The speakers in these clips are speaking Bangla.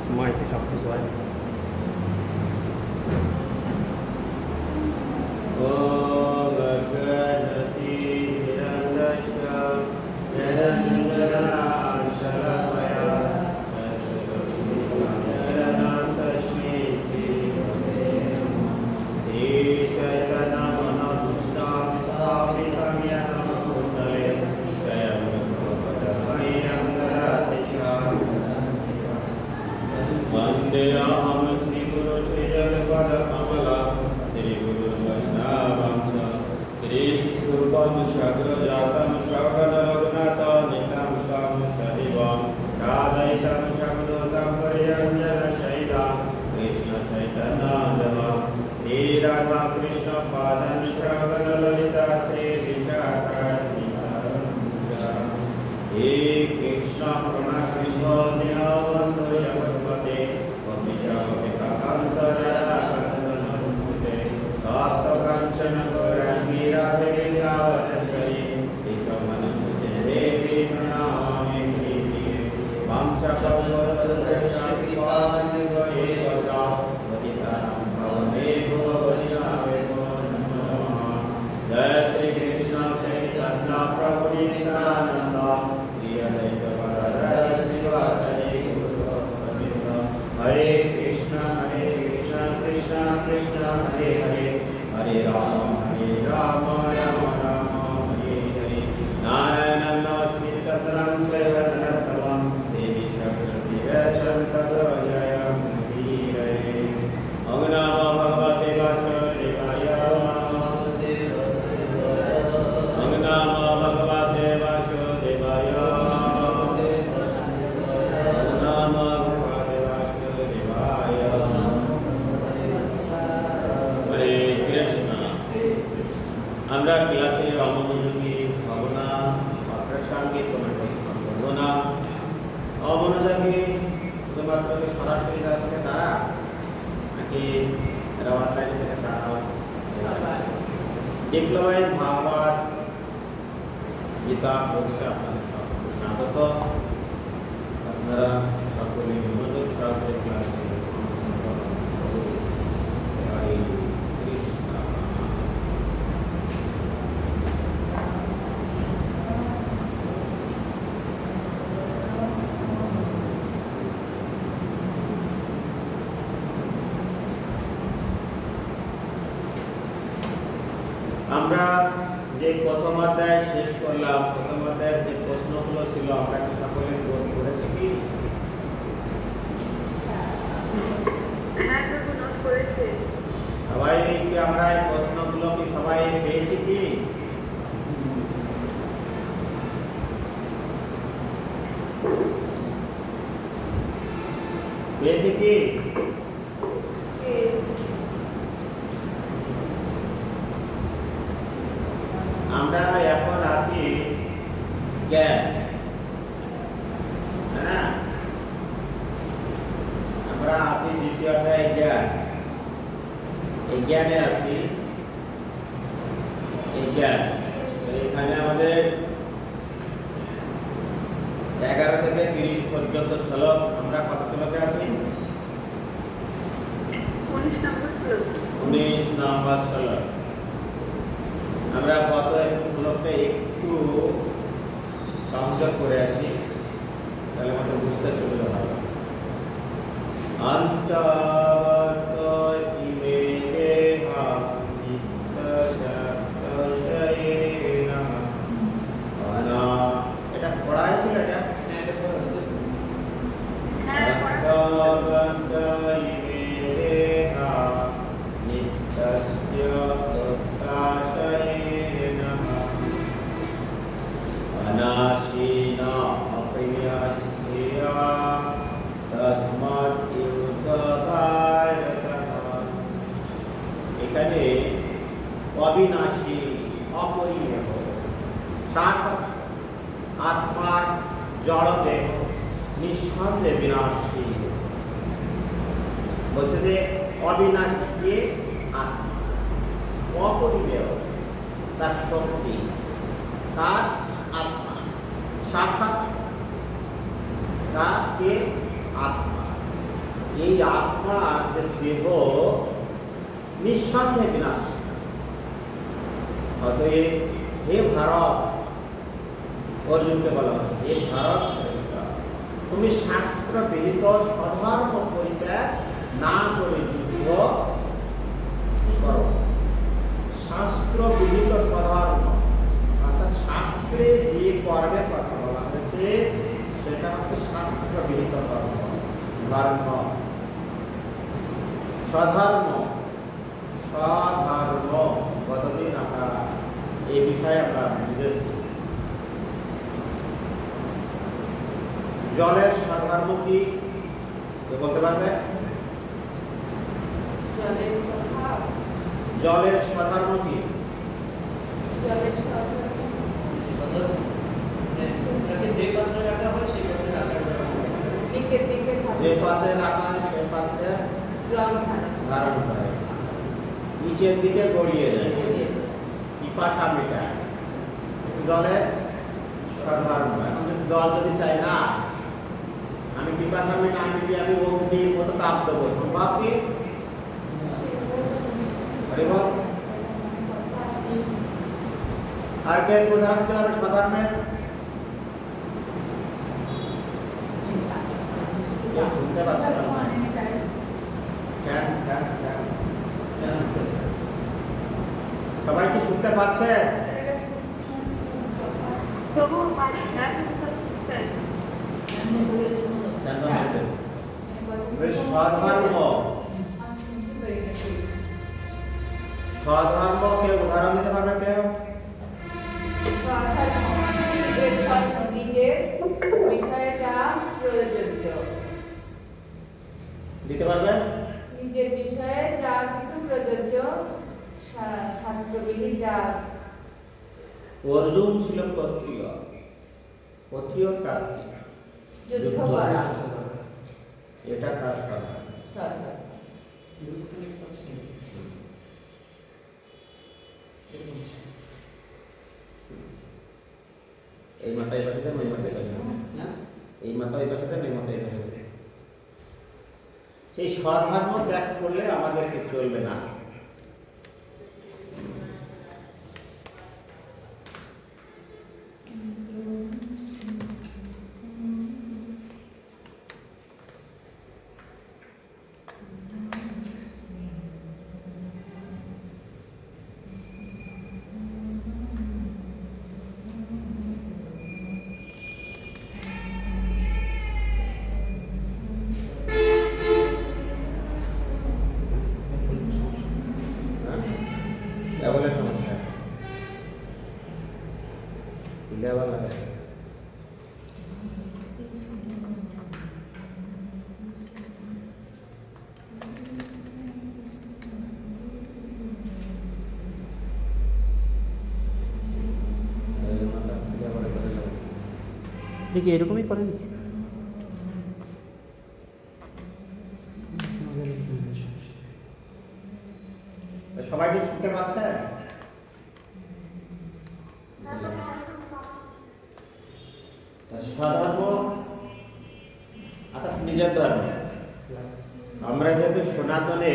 সময়তে সব কিছু হয়। वंदेहम श्री गुरु श्री जगपद कमला श्री गुरु वैष्णवंश श्री रूपम शक्र जातम शरण रघुनाथ नितम तम सहिवम साधयितम शब्दोतम परिरंजन सहितम कृष्ण चैतन्य देव श्री राधा कृष्ण पादन शरण ललिता श्री विशाखान्विता हे कृष्ण करुणा सिंधु दीनबंधु जगत्पते कांचन गौरांगी राधे वृंदावनेश्वरी केशवमनसुते देवी प्रणामि वाञ्छाकल्पतरुभ्यश्च पतितानां पावनेभ्यो वैष्णवेभ्यो नमो नमः। जय श्री कृष्ण चैतन्य प्रभु नित्यानंद श्री अद्वैत गदाधर श्रीवासदि गौरभक्तवृंद। हरे कृष्ण कृष्ण कृष्ण हरे हरे हरे राम राम राम हरे हरे। नारायणं नमस्कृत्य नरं चैव नरोत्तमं देवी सरस्वती व्यासं ततो जयमुदीरये। ओम नमो भगवते वासुदेवाय ओम नमो भगवते वासुदेवाय ओम नमो भगवते वासुदेवाय। हरे कृष्ण। আমরা ক্লাসে অমনোযোগী হব না, আপনার সঙ্গে কোনো প্রশ্ন করব না। অমনোযোগী শুধুমাত্র কি সরাসরি যারা থেকে তারা, নাকি এরা অনলাইন থেকে তারা? ডিপ্লোমা ইন ভাগবত গীতা কোর্সে আপনাদের সকলকে স্বাগত। আপনারা সকলে মনোযোগ সহকারে ক্লাসে অংশগ্রহণ করুন। হরে কৃষ্ণ। আমরা যে প্রথম অধ্যায় শেষ করলাম, প্রথম অধ্যায়ের যে প্রশ্নগুলো ছিল আমরা কি সকলে গ্রহণ করেছি কি? সবাই কি আমরা এই প্রশ্নগুলো কি সবাই পেয়েছি কি? পেয়েছি কি? আমরা এখন আসি জ্ঞান, হ্যাঁ, আমরা আসি দ্বিতীয় অধ্যায় জ্ঞান। এই জ্ঞানে আছি, এই জ্ঞান। এখানে আমাদের 11 থেকে 30 পর্যন্ত শ্লোক। আমরা কত শ্লোকে আছি? 19 নম্বর শ্লোক। আমরা গত শ্লোকটা একটু সংযোগ করে আসি, তাহলে আমাদের বুঝতে সুবিধা হবে। অন্তত ইমে দেহা নিত্যশক্ত শরীরিণঃ। এটা পড়া হয়েছিল? এটা অন্তত ইমে দেহা নিত্যস্য শরীরিণঃ অনাশীনা অপ্রিয়স্য তস্মাৎ ইউতভারতঃ। এখানে অবিনাশী, অপরিমেয়, শাশ্বত আত্মার জড়দেহ নিঃসন্দেহে বিনাশী। বলছে যে অবিনাশী কে? আত্মা। অপরিমেয় তার শক্তি, তার আত্মা। শাশ্বত কার? কে? আত্মা। এই আত্মার যে দেহ নিঃসন্দেহে বিনাশ। অতএব হে ভারত, অর্জুনকে বলা হচ্ছে, হে ভারত শ্রেষ্ঠ, তুমি শাস্ত্র বিহিত স্বধর্ম পরিত্যাগ না করে যুদ্ধ করো। শাস্ত্র বিহিত স্বধর্ম অর্থাৎ শাস্ত্রে যে কর্মের কথা বলা হয়েছে সেটা হচ্ছে শাস্ত্র বিহিত কর্ম। ধর্ম স্বধর্ম, স্বধর্ম কতদিন আমরা এই বিষয়ে আমরা বুঝেছি। জলের স্বধর্ম কি বলতে পারবে? জলের স্বধর্ম কি? যে পাত্রে রাখা হয় সেই পাত্রে যে পাত্রে রাখা হয় সেই পাত্রে ধারণ করে, নিচের দিকে গড়িয়ে যায়, পিপাসা মেটায়। জলের স্বধর্ম। এখন যদি জল যদি চাই না আমি পিপাসা মেটা, আমি অগ্নির মতো তাপ দেবো, সম্ভব কি? আর কে উদাহরণ দিতে পারবে স্বধর্মের? শুনতে পাচ্ছে না? সবাই কি শুনতে পাচ্ছে? স্বধর্ম, স্বধর্ম কে উদাহরণ দিতে পারবে কেউ? নিজের বিষয়ে যা প্রয়োজ্য দিতে পারবে? নিজের বিষয়ে যা কিছু প্রযোজ্য শাস্ত্রবিধি যা। অর্জুন ছিল ক্ষত্রিয়, ক্ষত্রিয়র কাজ কি? যুদ্ধ করা। এটা তার স্বধর্ম। এই মাথা এই পাশে দেন, ওই মাথা এই পাশে দেন, এই মাথা এই পাশে দেন, এই মাথা এই পাশে দেন। সেই স্বধর্ম ত্যাগ করলে আমাদেরকে চলবে না। কেবলের সমস্যা লেভেল আছে। দেখি এরকমই করে নাকি? সবাই কি শুনতে পাচ্ছেন? স্বধর্ম অর্থাৎ নিজের ধর্ম। আমরা যেহেতু সনাতনে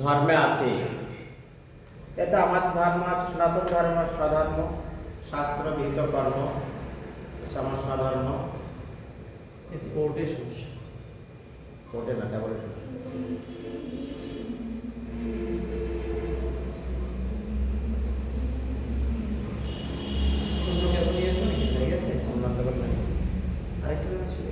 ধর্মে আছি, এতে আমার ধর্ম আছে সনাতন ধর্ম, স্বধর্ম, শাস্ত্র বিহিত কর্ম, আমার স্বধর্ম। কোর্টে সমস্যা, কোর্টে না, কেবল আরেকটা ছিল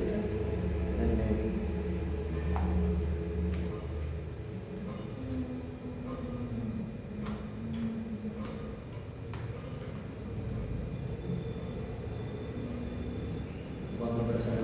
বন্ধ করে সারা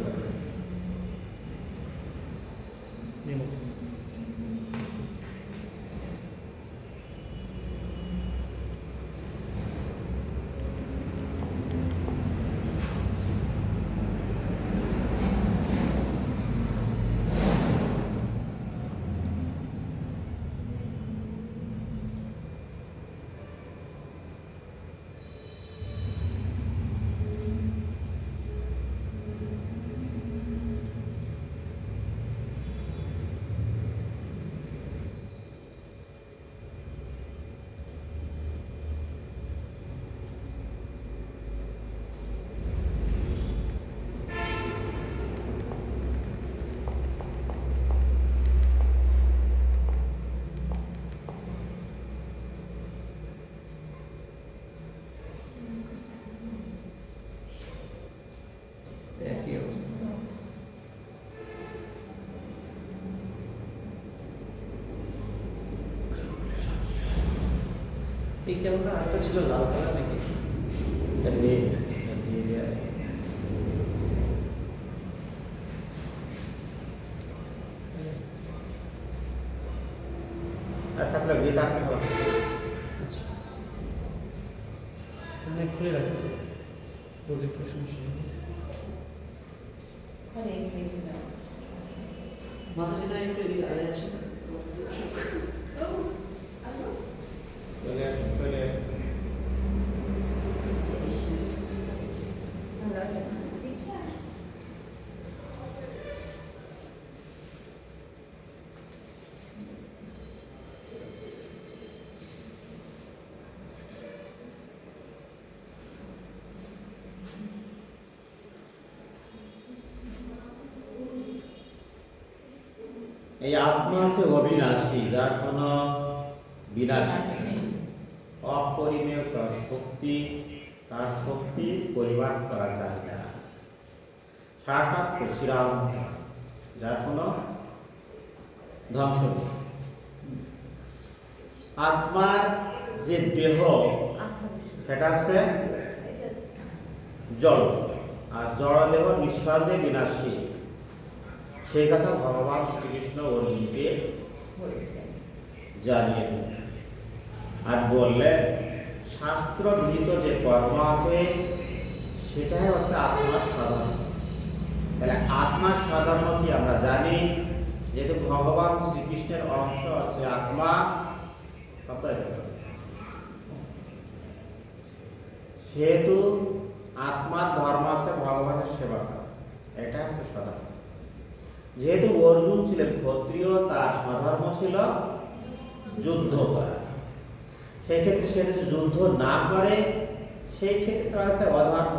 ঠিক কেমন না আরেকটা ছিল লাল কালার নাকি? এটা দিয়ে দিয়ে দেয়া। আর থাকলে গীত আসতে হবে। আচ্ছা তাহলে খুলে রাখো প্রদীপ প্রশংসা হরে কৃষ্ণ। মাতাজি না একটু এদিকে আগে আসেন চলে আসুন, চলে আসুন। ভালো আছেন? ঠিক আছে। এই আত্মা আছে অবিনাশী, যার কোনো বিনাশ নেই, অপরিমেয় তার শক্তি পরিমাপ করা যায় না, শাশ্বত চিরাম, যার কোনো ধ্বংস নেই। আত্মার যে দেহ সেটা হচ্ছে জড়, আর জড় দেহ নিঃসন্দেহে বিনাশী। সেই কথা ভগবান শ্রীকৃষ্ণ অর্জুনকে জানিয়ে দিলেন আর বললেন, শাস্ত্র বিহিত যে কর্ম আছে সেটাই হচ্ছে আত্মার স্বধর্ম। তাহলে আত্মার স্বধর্ম কি আমরা জানি, যেহেতু ভগবান শ্রীকৃষ্ণের অংশ হচ্ছে আত্মা, সেহেতু আত্মার ধর্ম আছে ভগবানের সেবা করা, এটা হচ্ছে স্বধর্ম। যেহেতু অর্জুন ছিলেন ক্ষত্রিয়, তার স্বধর্ম ছিল যুদ্ধ করা। সেই ক্ষেত্রে সে যদি যুদ্ধ না করে, সেই ক্ষেত্রে তার আছে অধর্ম।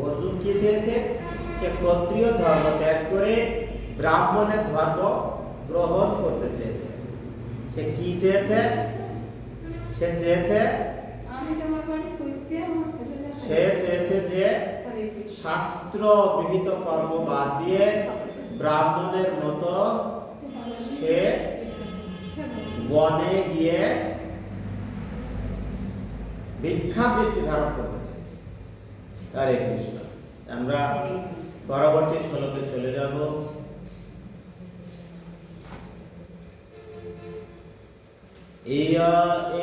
অর্জুন কি চেয়েছে? সে ক্ষত্রিয় ধর্ম ত্যাগ করে ব্রাহ্মণের ধর্ম গ্রহণ করতে চেয়েছে। সে কি চেয়েছে? সে চেয়েছে যে শাস্ত্র বিহিত কর্ম বাদ দিয়ে ব্রাহ্মণের মতো সে বনে গিয়ে ভিক্ষাবৃত্তি ধারণ করতে চাইছে। হরে কৃষ্ণ। আমরা পরবর্তী শ্লোকে চলে যাব।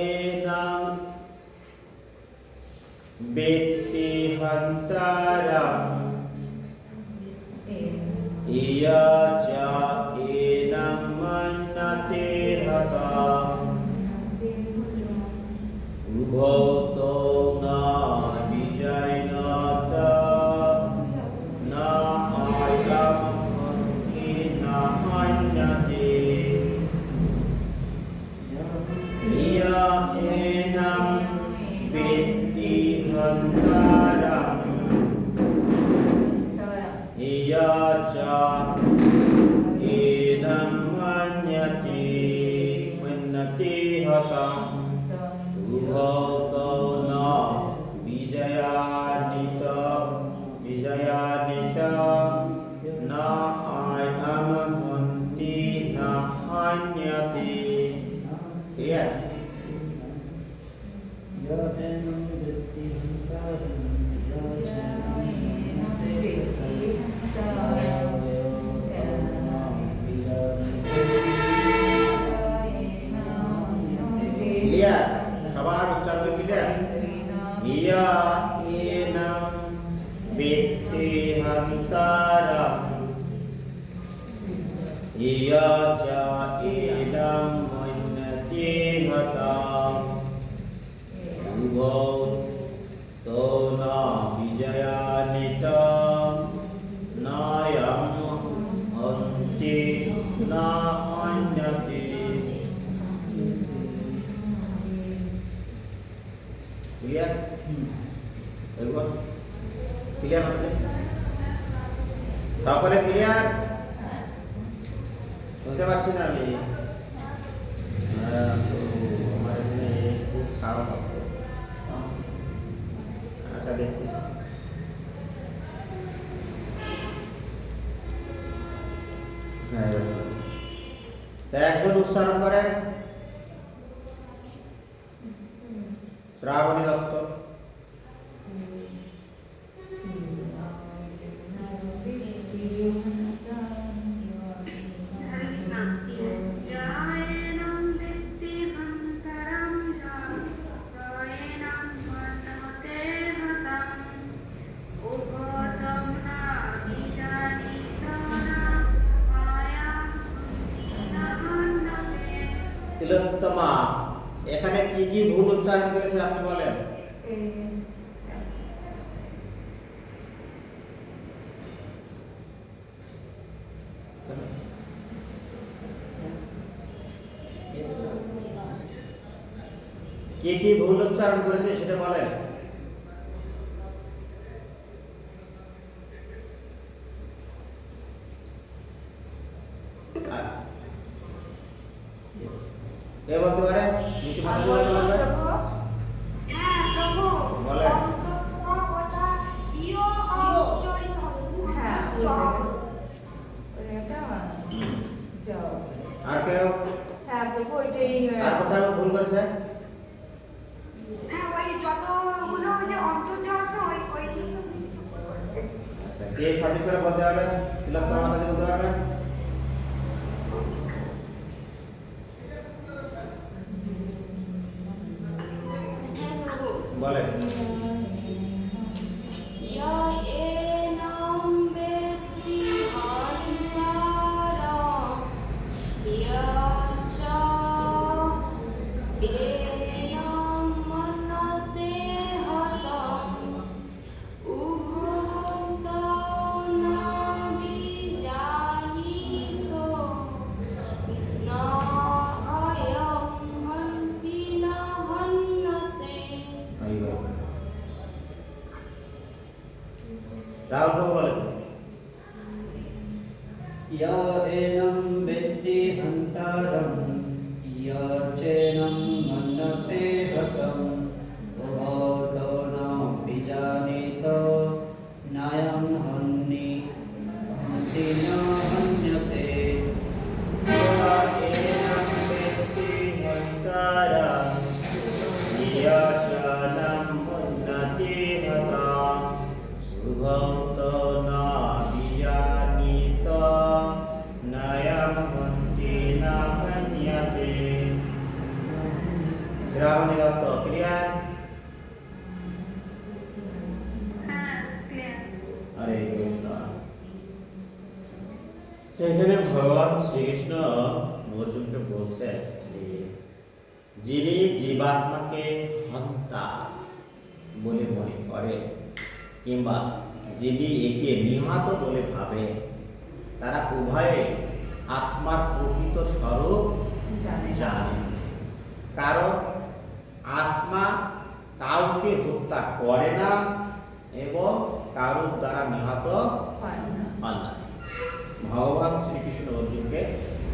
এনং বেত্তি হন্তারম ইয়া চ এনং মন্যতে হতাম উভৌতো না বিজয়নত না আয়ম হন্তি না হন্যতে ইয়া এনং বেত্তি হন্তারম ইয়া চ এনং মন্যতে হতাম উভৌতো ন বিজয়ানিত না আয়ম হন্তি না হন্যতে। ক্লিয়ার? ক্লিয়ার? সবার উচ্চারণ ক্লিয়ার? ইয়া এনং বেত্তি হন্তারম ইয়া চ এনং মন্যতে হতাম উভৌতো ন বিজয়ানিত নায়ম হন্তি না হন্যতে। ক্লিয়ার? এরপর ক্লিয়ার আমাদের সকলে ক্লিয়ার? শুনতে পাচ্ছি না আমি? আমার এখানে খুব সাউন্ড হতো। আচ্ছা দেখতেছি। হ্যাঁ, তা একজন উচ্চারণ করেন। শ্রাবণী দত্ত। তিলোত্তমা, এখানে কি কি ভুল উচ্চারণ করেছে আপনি বলেন? কি কি ভুল উচ্চারণ করেছে সেটা বলেন। কে বলতে পারে? নীতিমাতা বলতে পারবে? হ্যাঁ প্রভু, বলেন। আর কেউ? আর কোথায় ভুল করেছে? আচ্ছা, কে সঠিক করে বলতে পারবেন? তিলোত্তমা মাতাজি বলতে পারবেন? বলেন। রাহুল প্রভু বলেন। या एनं वेत्ति हन्तारं या चैनं मन्यते हतम् उभौतो न विजानीतो नायं हन्ति न हन्यते। या एनं वेत्ति हन्तारं या चैनं मन्यते हतम् उभौतो न विजानीतो नायं हन्ति न हन्यते। শ্রাবণী দত্ত, ক্লিয়ার? হরে কৃষ্ণ। এখানে ভগবান শ্রীকৃষ্ণ অর্জুনকে বলছে যে যিনি জীবাত্মাকে হন্তা বলে মনে করে কিংবা যিনি একে নিহত বলে ভাবে, তারা উভয়ে আত্মার প্রকৃত স্বরূপ জানে। কারণ আত্মা কাউকে হত্যা করে না এবং কারোর দ্বারা নিহত হয় না। ভগবান শ্রীকৃষ্ণ অর্জুনকে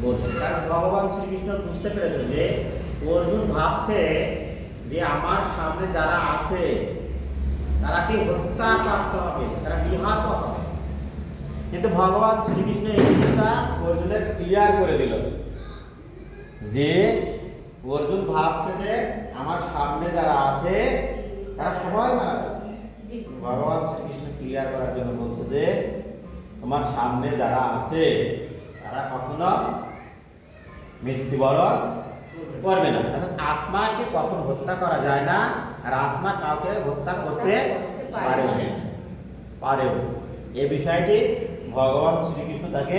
বলছেন, কারণ ভগবান শ্রীকৃষ্ণ বুঝতে পেরেছে যে অর্জুন ভাবছে যে আমার সামনে যারা আছে তারা কি হত্যা করতে হবে, তারা নিহত হবে। কিন্তু ভগবান শ্রীকৃষ্ণ এই জিনিসটা অর্জুনের ক্লিয়ার করে দিল যে অর্জুন ভাবছে যে আমার সামনে যারা আছে তারা সবাই মারা যাবে। ভগবান শ্রীকৃষ্ণ ক্লিয়ার করার জন্য বলছে যে তোমার সামনে যারা আছে তারা কখনো মৃত্যুবরণ করবে না। অর্থাৎ আত্মাকে কখন হত্যা করা যায় না, আর আত্মা কাউকে হত্যা করতে পারে। এই বিষয়টি ভগবান শ্রীকৃষ্ণ তাকে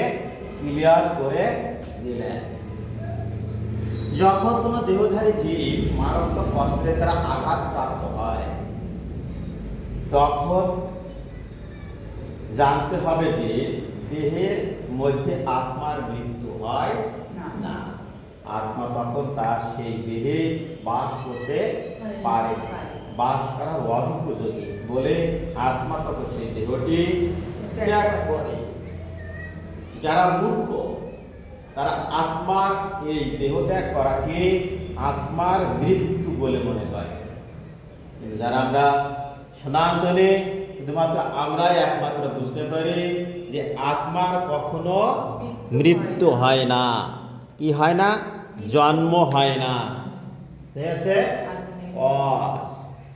ক্লিয়ার করে দিলেন। যখন কোনো দেহধারী জীব মারাত্মক অস্ত্রের দ্বারা আঘাতপ্রাপ্ত হয়, তখন জানতে হবে যে দেহের মধ্যে আত্মার মৃত্যু হয় না। আত্মা তখন তার সেই দেহে বাস করতে পারে, বাস করা অনুপযোগী বলে আত্মা তখন সেই দেহটি ত্যাগ করে। যারা মূর্খ তারা আত্মার এই দেহ ত্যাগ করাকে আত্মার মৃত্যু বলে মনে করে। কিন্তু যারা আমরা সনাতনে শুধুমাত্র আমরাই একমাত্র বুঝতে পারি যে আত্মার কখনো মৃত্যু হয় না। কি হয় না? জন্ম হয় না। ঠিক আছে?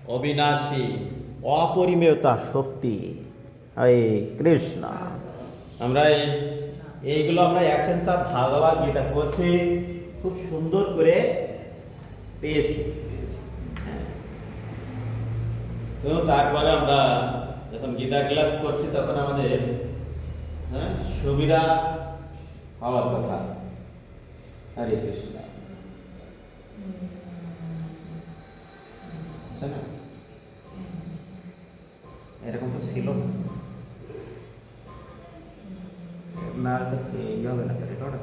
অবিনাশী অপরিমেয়তা শক্তি। হরে কৃষ্ণ। আমরা এইগুলো আমরা এসেন্স অফ ভাগবত গীতা করছি, খুব সুন্দর করে পেয়েছি। তো তারপরে আমরা যখন গীতা ক্লাস করছি তখন আমাদের সুবিধা হওয়ার কথা। হরে কৃষ্ণ। না এরকম তো ছিল না, তো হবে না, তো রেকর্ড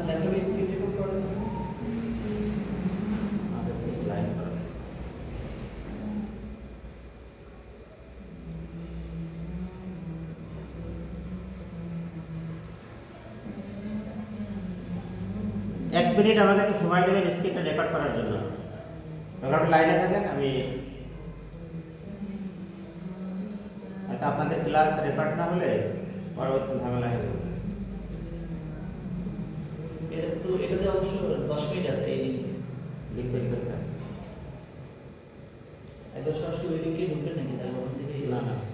ল্যাপটপে স্ক্রিন রেকর্ড করে লাইন করা। এক মিনিট আমাকে একটু সময় দেবেন স্ক্রিনটা রেকর্ড করার জন্য। রেকর্ড লাইনে থাকেন, আমি হয়তো আপনাদের ক্লাস রেকর্ড না হলে পরবর্তী ঝামেলা হয়ে যাবে। এটাতে অবশ্য 10 মিনিট আছে এই লিঙ্কে। লিখতে লিখতে একদম সরাসরি ওই লিঙ্কে ঢুকবেন নাকি? তাহলে ওখান থেকে না না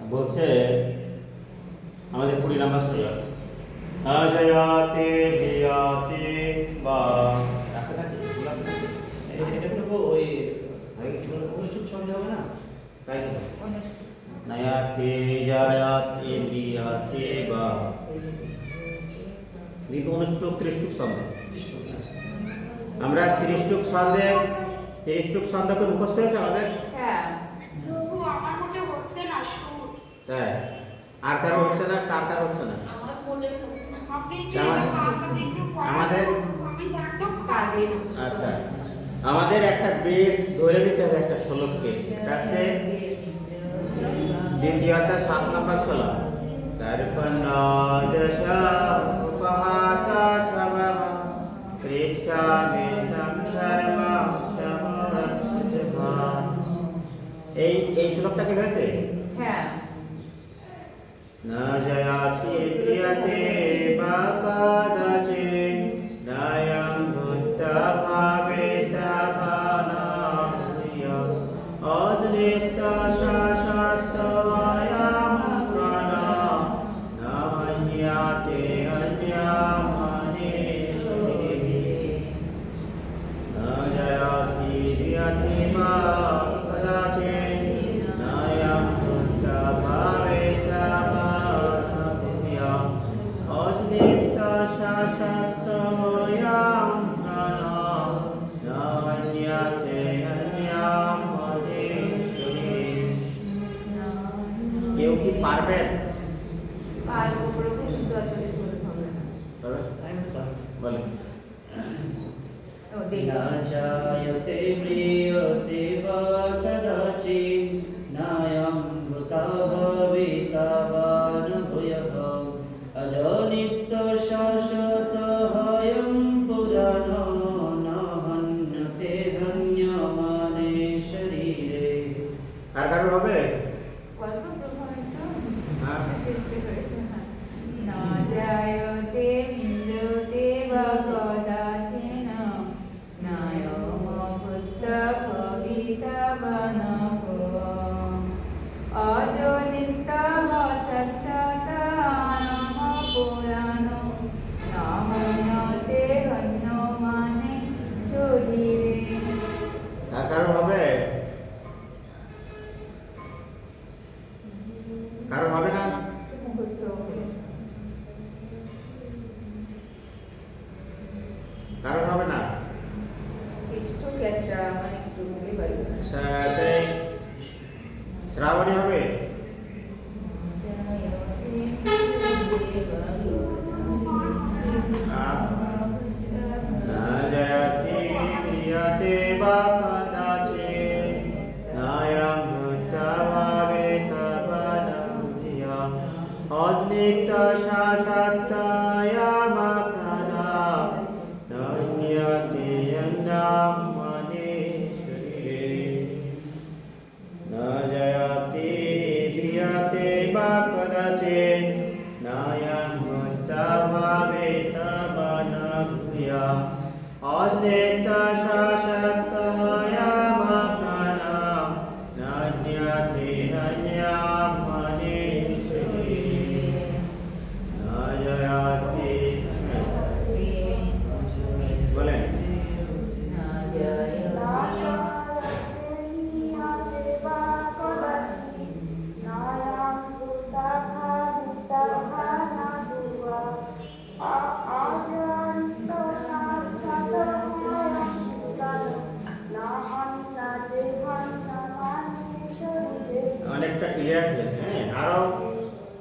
বলছে আমাদের 20 নম্বর শ্লোক, অজয়াতে বিয়াতে বা আছে নাকি? এটা করবো ওই কি বলে অনুষ্ঠিত ছন্দে হবে না? তাই তো নয়াতে জায়াতে বিয়াতে বা কিন্তু 29 ছন্দ। আমরা 30 ছন্দের 30 ছন্দকে মুখস্থ হয়েছে আমাদের। হ্যাঁ। প্রভু আমার মধ্যে হচ্ছে না সুর। তাই আর কারো হচ্ছে না? কার কার হচ্ছে না? আমার মনে হচ্ছে না। আপনি কি আমাদের- আমাকে একটু আমাদের- আমি একদম কাজে আচ্ছা, আমাদের একটা বেস ধরে নিতে হবে একটা শ্লোককে। এটা আছে দ্বিতীয়টা 7 নম্বর শ্লোক। দর্পণ দশা উপহাতা স্বভাব কৃষ্ণামিতম শর্ম সমরসিদ্ধা। এই শ্লোকটা কি হয়েছে? হ্যাঁ। না জয়াসি প্রিয়তে বা কদাচিৎ নয়ং বুদ্ধ ভাবেতাভানায় অদ্বৈত শাশ্বতয়ং প্রাণা না হন্যাতে হন্যামনীষিণী। না জয়াসি প্রিয়তে বা কদাচিৎ নয়ং বুদ্ধ ভাবেতাভানায় অদ্বৈত শাশ্বতয়ং প্রাণা না হন্যাতে হন্যামনীষিণী। কেউ কি পারবেন? পারবো প্রভু, কিন্তু অত সুর হবে না। পারবেন? আমি তো পারি। বলেন। ও দেখো। না চায়তে প্রিয়তে বা কদাচিৎ নায়ং ভূতা ভবিতা বা ন ভূয়ঃ অজনিত্য শাশ্বত হয়ং পুরাণো না হন্যতে হন্যমানে শরীরে। আর কারোর হবে? গল্প তো হয় তো। হ্যাঁ। চেষ্টা করে। না জায়তে মৃত্যুতে বা কদাচিৎ নায়ম ভূত ভবিতা বা ন ভূয়ঃ অজনিত্য কারণ হবে না? মুখস্থ কারণ হবে না? স্টোক একটা মানে একটু ভুলে পাইছি সেই শ্রাবণী হবে? না জয়তে ক্রিয়াতে বা কদাচিৎ নায়ং মুক্তভাবে তবনভিয়া অস্নিত শাসত্তয়ামপ্রণা নন্যতে যন্নাম মনীশ্বরে না জয়তে ক্রিয়াতে বা কদাচিৎ নায়ং মুক্তভাবে তবনভিয়া অস্নিত শাসত্তয়ামপ্রণা নন্যতে যন্নাম মনীশ্বরে না জয়তে বলেন অনেকটা ক্লিয়ার হয়েছে। হ্যাঁ, আরো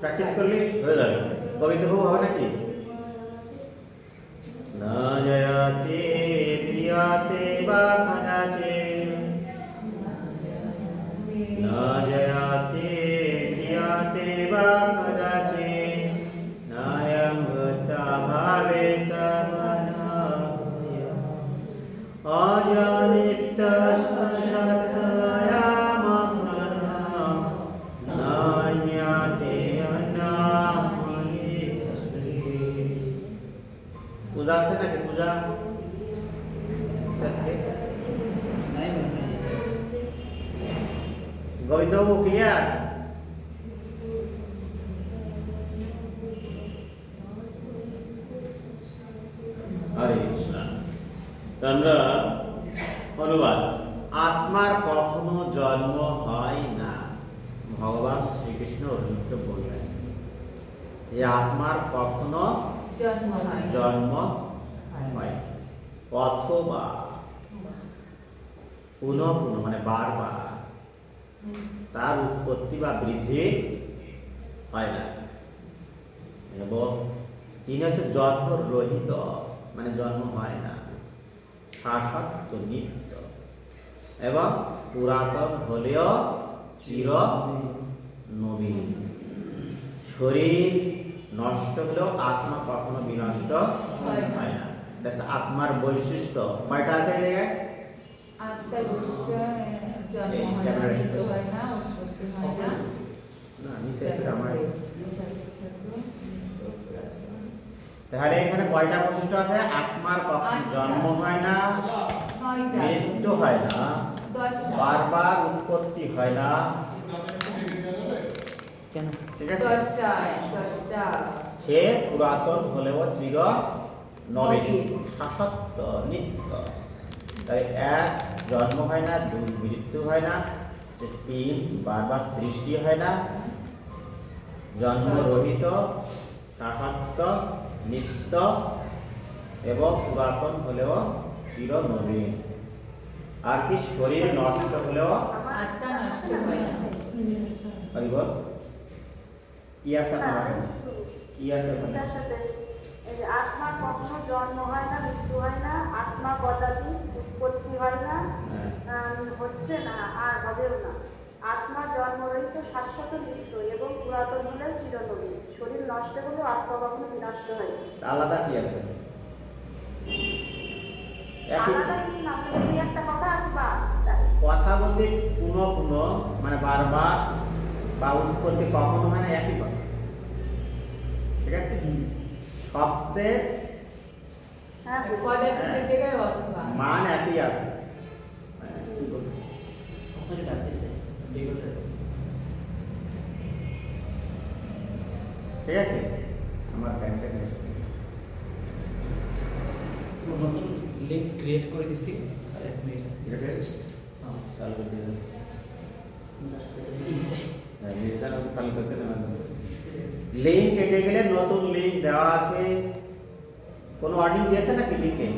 প্র্যাকটিস করলে হয়ে যাবে। গোবিন্দভোগ হবে নাকি? না জয়তে প্রিয়াতে বা কদাচিৎ না জয়তে প্রিয়াতে বা কদাচিৎ নায়ং মুক্তভাবে তবনভিয়া অজানিত শাসত্তয়ামপ্রণা নন্যতে যন্নাম মনীশ্বরে। পূজা আছে নাকি? পূজা আজকে নাই মনে হয়। গোবিন্দবাবু ক্লিয়ার? হরে কৃষ্ণ। তো আমরা অনুবাদ, আত্মার কখনো জন্ম হয় না। ভগবান শ্রীকৃষ্ণ অর্জুনকে বললেন যে আত্মার কখনো জন্ম হয় জন্ম হয় অথবা পুনঃ পুনঃ মানে বারবার তার উৎপত্তি বা বৃদ্ধি হয় না। এবং তিনি হচ্ছে জন্ম রহিত, মানে জন্ম হয় না, শাশ্বত নিত্য এবং পুরাতন হলেও চির নবীন। শরীর নষ্ট হলেও আত্মা কখনো বিনষ্ট হয় না। That's আত্মার বৈশিষ্ট্য কয়টা আছে এই জায়গায়? আত্মা জন্ম হয় না, মৃত্যু হয় না, উৎপত্তি হয় না, না নিচে আমার শাশ্বত তাহলে এখানে কয়টা বৈশিষ্ট্য আছে? আত্মার কখনো জন্ম হয় না, নয়টা মৃত্যু হয় না, 10টা বারবার উৎপত্তি হয় না। কেন? ঠিক আছে? 10টা সে পুরাতন হলেও চির নবীন, নবীন। শাশ্বত নিত্য। তাই এক জন্ম হয় না, দুই মৃত্যু হয় না, তিন বারবার সৃষ্টি হয় না, জন্মরহিত, শাশ্বত নিত্য এবং পুরাতন হলেও চির নবীন। আর কি শরীর নষ্ট হলেও আত্মা নষ্ট হয় না। হরি বল কি আছে আপনার? কি আছে ওখানে? এটার সাথে এই যে আত্মা কখনো জন্ম হয় না, মৃত্যু হয় না, আত্মা কদাচিৎ উৎপত্তি হয় না, হ্যাঁ। হচ্ছে না আর হবেও না। আত্মা জন্মরহিত, শাশ্বত নিত্য এবং পুরাতন হলেও চিরনবীন। শরীর নষ্ট হলেও আত্মা কখনো বিনষ্ট হয় না। আলাদা কি আছে? একই আলাদা কিছু না, আপনাদের এই একটা কথা আর বা তাই। কথা বলতে পুনঃ পুনঃ মানে বারবার বা উৎপত্তি কখনো মানে একই কথা। ঠিক আছে? শব্দের হ্যাঁ, কদাচিতের জায়গায় অথবা মান একই আছে। কি বলছি? ওখানে ডাকতেছে বিগতের। ঠিক আছে? আমার ব্যাংকের নতুন লিঙ্ক ক্রিয়েট করে দিছি আর 1 মিনিট আছে। ঠিক আছে? হ্যাঁ চালু করে দিন। ইজি লিঙ্ক কেটে গেলে নতুন লিঙ্ক দেওয়া আছে, কোনো ওয়ার্ডিং দিয়েছে নাকি লিঙ্কে?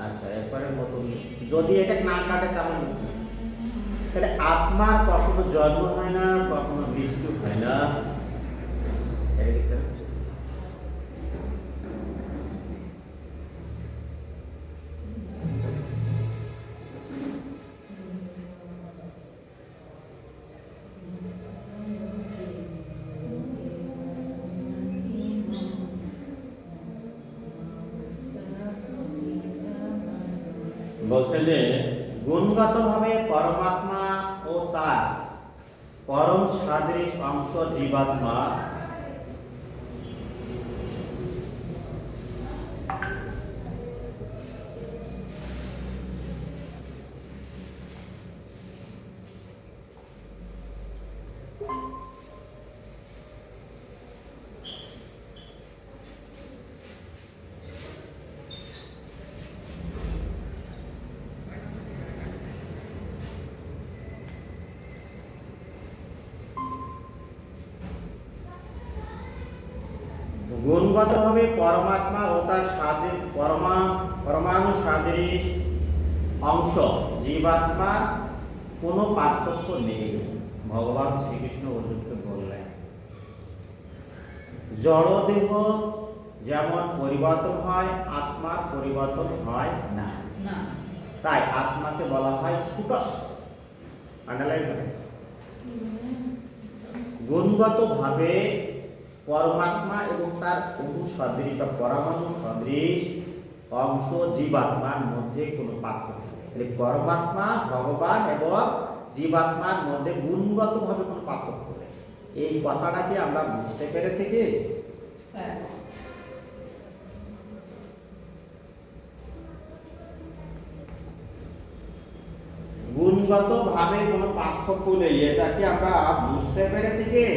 আচ্ছা, এরপরে নতুন যদি এটা না কাটে তাহলে আত্মার কখনো জন্ম হয় না, কখনো মৃত্যু হয় না। বলছে যে গুণগতভাবে পরমাত্মা ও তার পরম সাদৃশ অংশ জীবাত্মা গুণগতভাবে পরমাত্মা ও তার পরমাণু সাদৃশ অংশ জীবাত্মার কোনো পার্থক্য নেই। ভগবান শ্রীকৃষ্ণ অর্জুনকে বললেন, জড়দেহ যেমন পরিবর্তন হয়, আত্মার পরিবর্তন হয় না। তাই আত্মাকে বলা হয় কুটস্থ। আন্ডারলাইন করে গুণগতভাবে পরমাত্মা এবং তার অণু সদৃশ বা পরমাণু সদৃশ অংশ জীবাত্মার মধ্যে কোনো পার্থক্য নেই। তাহলে পরমাত্মা, ভগবান এবং জীবাত্মার মধ্যে গুণগতভাবে কোনো পার্থক্য নেই। এই কথাটা কি আমরা বুঝতে পেরেছি কি? গুণগতভাবে কোনো পার্থক্য নেই, এটা কি আমরা বুঝতে পেরেছি কি?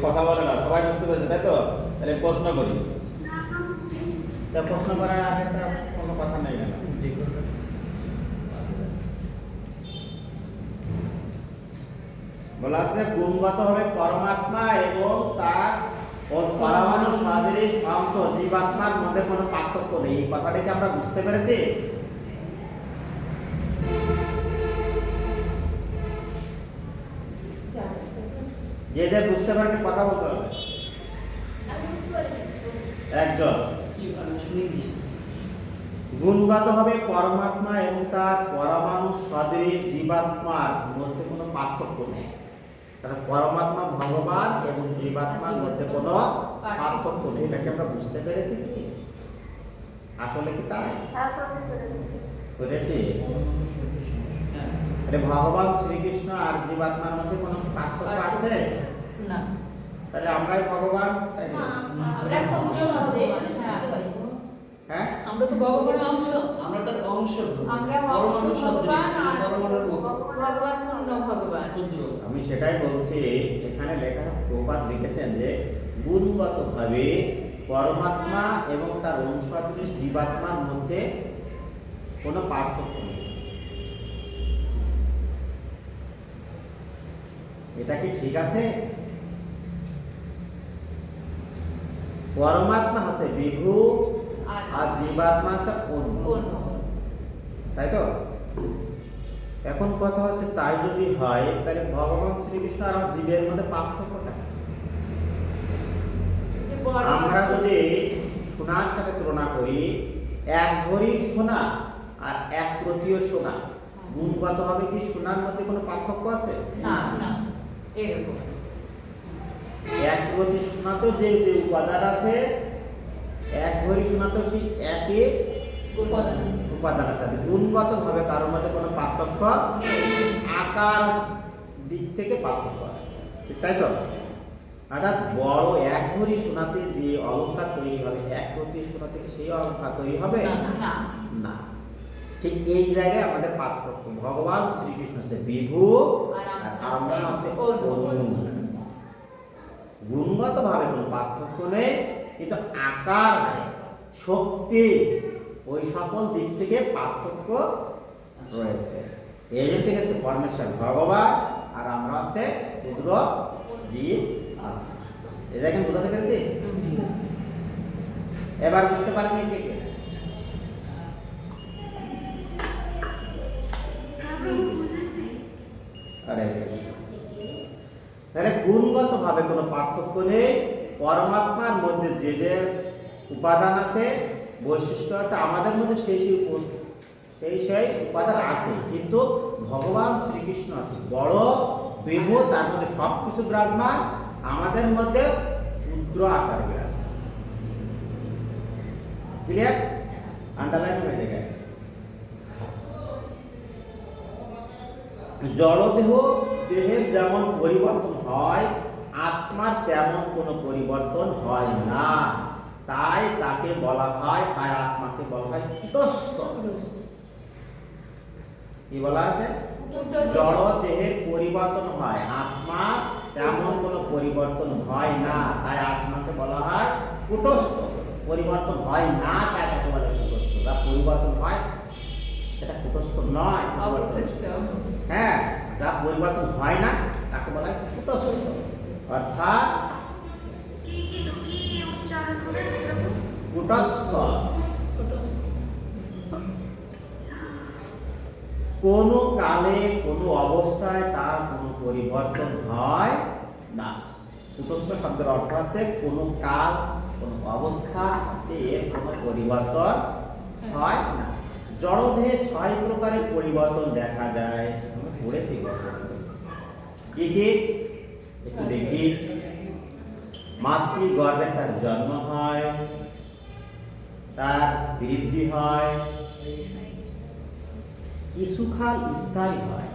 কথা বলে না, সবাই বুঝতে পেরেছে তাই তো? তাহলে প্রশ্ন করি, তা প্রশ্ন করার আগে তো কোনো কথা নেই কেন? বলা আছে গুণগতভাবে পরমাত্মা এবং তার পরমাণু সদৃশ অংশ জীবাত্মার মধ্যে কোনো পার্থক্য নেই। এই কথাটাকে আমরা বুঝতে পেরেছি। যে যে বুঝতে পারেনি কথা বলতে হবে একজন। গুণগতভাবে পরমাত্মা এবং তার পরমাণু সদৃশ জীবাত্মার মধ্যে কোনো পার্থক্য নেই। কারণ পরমাত্মা ভগবান এবং জীবাত্মার মধ্যে কোনো পার্থক্য নেই। এটাকে আমরা বুঝতে পেরেছি কি? আসলে কি তাই? পেরেছি। আরে ভগবান শ্রীকৃষ্ণ আর জীবাত্মার মধ্যে কোনো পার্থক্য আছে না? তাহলে আমরাই ভগবান, তাই না? হ্যাঁ, আমরা তো ভগবানের অংশ, আমরা তার অংশ, আমরা পরমাণু সদৃশ, পরমাণুর মতো ভগবান, পূর্ণ ভগবান। আমি সেটাই বলছি, এখানে লেখা প্রবাদ লিখেছেন যে গুণগতভাবে পরমাত্মা এবং তার অংশসদৃশ জীবাত্মার মধ্যে কোনো পার্থক্য নেই। এটা কি ঠিক আছে? পরমাত্মা হচ্ছে বিভু আর জীবাত্মা হচ্ছে অন্য, তাই তো? এখন কথা হচ্ছে তাই যদি হয় তাহলে ভগবান শ্রীকৃষ্ণ আর জীবের মধ্যে পার্থক্যটা, আমরা যদি সোনার সাথে তুলনা করি, এক ভরি সোনা আর এক প্রতিও সোনা, গুণগতভাবে কি সোনার মধ্যে কোনো পার্থক্য আছে? না, না। এরকম এক ভরি সোনাতেও যে যে উপাদান আছে, এক ভরি সোনাতেও সেই একই উপাদান আছে। গুণগতভাবে কারোর মধ্যে কোনো পার্থক্য নেই, আকার দিক থেকে পার্থক্য আছে, তাই তো? অর্থাৎ বড় এক ভরি সোনাতে যে অলংকার তৈরি হবে, এক প্রতি সোনা থেকে সেই অলংকার তৈরি হবে না, না। ঠিক এই জায়গায় আমাদের পার্থক্য। ভগবান শ্রীকৃষ্ণ হচ্ছে বিভু আর আমরা হচ্ছে অন্য। গুণগতভাবে কোনো পার্থক্য নেই, কিন্তু আকার, শক্তি, ওই সকল দিক থেকে পার্থক্য রয়েছে। এই জন্য থেকে পরমেশ্বর ভগবান আর আমরা হচ্ছে ক্ষুদ্র জীব আত্মা। এটা কি বোঝাতে পেরেছি? এবার বুঝতে পারবেন কে কে? আরে তাহলে গুণগতভাবে কোনো পার্থক্য নেই। পরমাত্মার মধ্যে যে যে উপাদান আছে, বৈশিষ্ট্য আছে, আমাদের মধ্যে সেই উপাদান আছে, কিন্তু ভগবান শ্রীকৃষ্ণ আছে বড় বিভূত, তার মধ্যে সব কিছু বিরাজমান, আমাদের মধ্যে ক্ষুদ্র আকার বিরাজমান। ক্লিয়ার? আন্ডারলাইন হয়ে যায়। জড়দেহ দেহের যেমন পরিবর্তন হয়, আত্মার তেমন কোনো পরিবর্তন হয় না, তাই তাকে বলা হয়, তাই আত্মাকে বলা হয় কুটস্থ। কি বলা আছে? জড় দেহের পরিবর্তন হয়, আত্মা তেমন কোনো পরিবর্তন হয় না, তাই আত্মাকে বলা হয় কুটস্থ। পরিবর্তন হয় না তাই তাকে বলা হয় কুটস্থ। যা পরিবর্তন হয় সেটা কুটস্থ নয়। হ্যাঁ, যা পরিবর্তন হয় না তাকে বলা হয় কুটস্থ। অর্থাৎ কি উচ্চারণ করে প্রভু? কুটস্থ। কোনো কালে কোনো অবস্থায় তার কোনো পরিবর্তন হয় না। কুটস্থ শব্দের অর্থ আছে কোনো কাল, কোনো অবস্থাতে এর কোনো পরিবর্তন হয় না। জড়দেহে 6 প্রকারের পরিবর্তন দেখা যায়, আমরা পড়েছি। কি কি একটু দেখি। মাতৃগর্ভে তার জন্ম হয়, তার বৃদ্ধি হয়, কিছুকাল স্থায়ী হয়,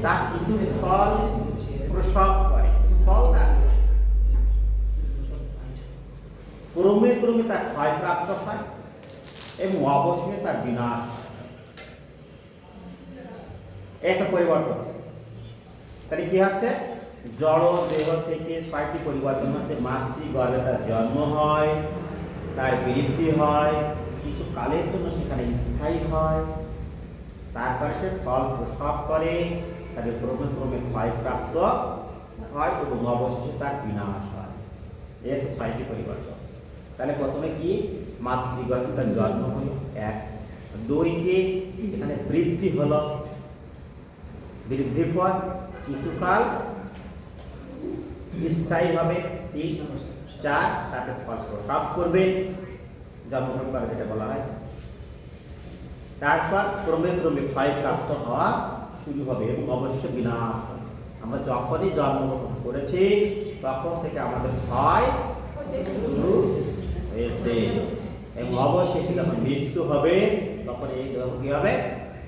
তা কিছু ফল প্রসব করে, ফল না, ক্রমে ক্রমে তার ক্ষয়প্রাপ্ত হয় এবং অবশেষে তার বিনাশ হয়। এসব পরিবর্তন। তাহলে কি হচ্ছে? জড় দেহ থেকে 6টি পরিবর্তন হচ্ছে। মাতৃগর্ভে তার জন্ম হয়, তার বৃদ্ধি হয়, কিছু কালের জন্য সেখানে স্থায়ী হয়, তারপর সে ফল প্রসব করে, তাকে ক্রমে ক্রমে ক্ষয়প্রাপ্ত হয় এবং অবশেষে তার বিনাশ হয়। এসে 6টি পরিবর্তন। তাহলে প্রথমে কি? মাতৃগর্ভে তার জন্ম হলো, 1। 2 কি? সেখানে বৃদ্ধি হলো, বৃদ্ধির পর কিছুকাল স্থায়ী হবে, 3। 4 তারপরে ফল প্রসব করবে, জন্মগ্রহণ করে যেটা বলা হয়। তারপর ক্রমে ক্রমে ক্ষয়প্রাপ্ত হওয়া শুরু হবে এবং অবশ্যই বিনাশ হবে। আমরা যখনই জন্মগ্রহণ করেছি তখন থেকে আমাদের ক্ষয় শুরু হয়েছে এবং অবশেষে যখন মৃত্যু হবে তখন এই দেহ কি হবে?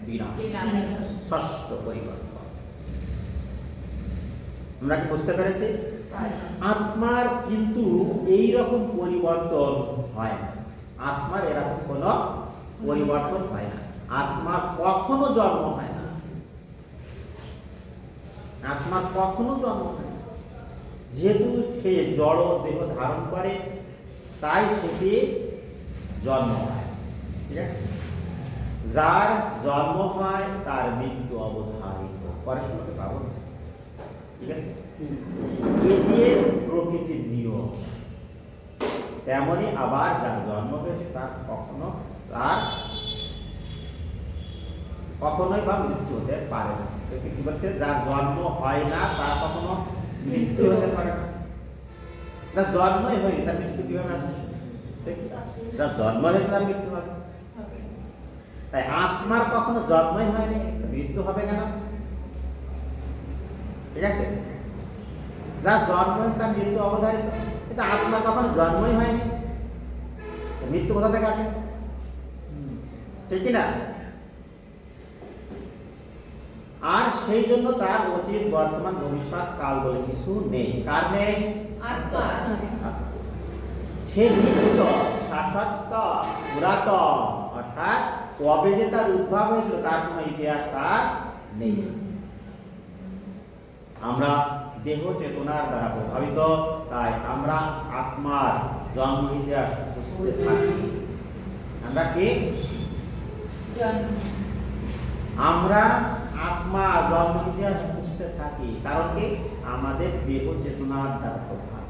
বিনাশ। 6ষ্ঠ পরিবর্তন। আমরা কি বুঝতে পেরেছি? আত্মার কিন্তু এই রকম পরিবর্তন হয় না। আত্মার এরকম কোনো পরিবর্তন হয় না। আত্মার কখনো জন্ম হয় না। আত্মার কখনো জন্ম হয় না। যেহেতু সে জড় দেহ ধারণ করে, তাই সেটি জন্ম হয়। ঠিক আছে? যার জন্ম হয় তার মৃত্যু অবধারিত। পরে শুনতে পাবো। ঠিক আছে? এটি প্রকৃতির নিয়ম। তেমনি আবার যার জন্ম হয়েছে তার কখনোই বা মৃত্যু হতে পারে না। কি বলছে? যার জন্ম হয় না তার কখনো মৃত্যু হতে পারে না। যার জন্মই হয়নি তার মৃত্যু কিভাবে আসে? যার জন্ম হয়েছে তার মৃত্যু হবে। তাই আত্মার কখনো জন্মই হয়নি, মৃত্যু হবে কেন? ঠিক আছে? যার জন্ম হয়েছে তার মৃত্যু অবধারিত, কিন্তু আত্মার কখনো জন্মই হয়নি, মৃত্যু কোথা থেকে আসে? ঠিক না? আর সেই জন্য তার অতীত, বর্তমান, ভবিষ্যৎ, কাল বলে কিছু নেই। কার নেই? আত্মার। সে নিত্য, শাশ্বত, পুরাতন, অর্থাৎ কবে যে তার উদ্ভব হয়েছিল তার কোনো ইতিহাস তার নেই। আমরা দেহ চেতনার দ্বারা প্রভাবিত, তাই আমরা আত্মার জন্ম ইতিহাস খুঁজতে থাকি। আমরা কি? আমরা আত্মা জন্ম ইতিহাস খুঁজতে থাকি। কারণ কি? আমাদের দেহ চেতনার দ্বারা প্রভাব।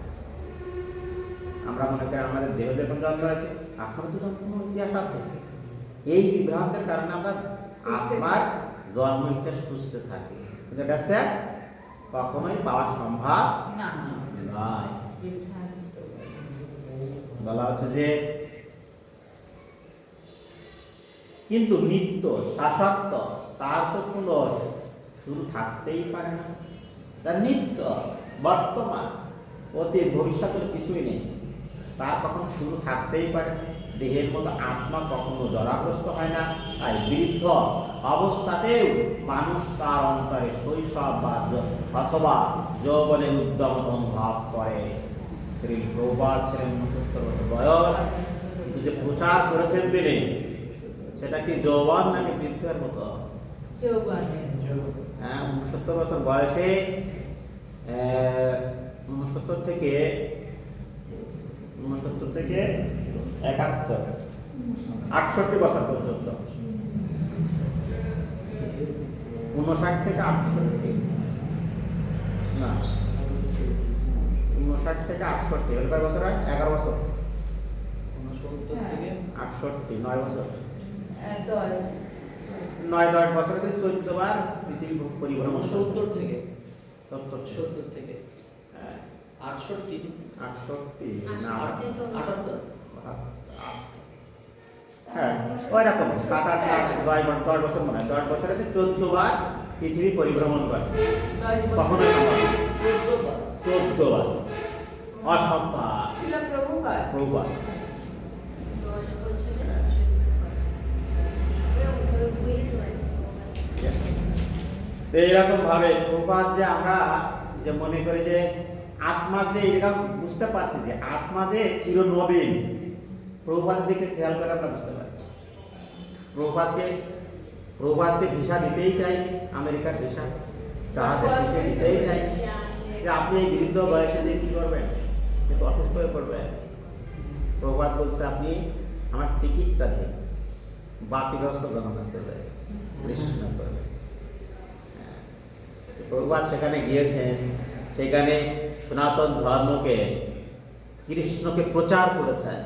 আমরা মনে করি আমাদের দেহ যেরকম জন্ম হয়েছে, আত্মার তো জন্ম ইতিহাস আছে। এই বিভ্রান্তের কারণে আমরা আত্মার জন্ম ইতিহাস খুঁজতে থাকি, কিন্তু এটা কখনোই পাওয়া সম্ভব নয়। বলা হচ্ছে যে কিন্তু নিত্য শাশ্বত তার তো কোনো শুরু থাকতেই পারে না। তার নিত্য, বর্তমান, অতীত, ভবিষ্যতের কিছুই নেই, তার কখন শুরু থাকতেই পারে না। দেহের মতো আত্মা কখনো জরাগ্রস্ত হয় না। তাই বৃদ্ধ অবস্থাতেও মানুষ তার অন্তরে শৈশব অথবা যৌবনের উদ্যম অনুভব করে। শ্রী প্রভুপাদ ছিলেন 69 বছর বয়স, কিন্তু যে প্রচার করেছেন তিনি, সেটা কি যৌবন নাকি বৃদ্ধের মতো? হ্যাঁ, 69 বছর বয়সে 69 থেকে 71, 68 বছর পর্যন্ত, 59 থেকে 68, না 59 থেকে 68, এর কয় বছর হয়? 11 বছর। 69 থেকে 68, 9 বছর, 9-10 বছরে 14 বার পৃথিবী পরিভ্রমণ। 70 থেকে 70 থেকে 68 না 78 হ্যাঁ, ওই রকম 7-8-10 বছর মনে হয়। 10 বছরে 14 বার পৃথিবী পরিভ্রমণ করে। কখনো সম্ভব 14 বার, অসম্ভব। প্রভুপাদ এইরকম ভাবে প্রভুপাদ যে আমরা যে মনে করি যে আত্মা যে এরকম বুঝতে পারছি যে আত্মা যে চিরনবীন, প্রভুপাদের দিকে খেয়াল করে আমরা বুঝতে পারি। প্রভুপাদকে ভিসা দিতেই চাইনি, আমেরিকার ভিসা চাহাতে ভিসা দিতেই চাইনি যে আপনি এই বৃদ্ধ বয়সে যে কি করবেন, কিন্তু অসুস্থ হয়ে পড়বেন। প্রভুপাদ বলছে আপনি আমার টিকিটটা দিন, বাকি ব্যবস্থা জনগণ করবে, কৃষ্ণ করবে। প্রভুপাদ সেখানে গিয়েছেন, সেখানে সনাতন ধর্মকে, কৃষ্ণকে প্রচার করেছেন।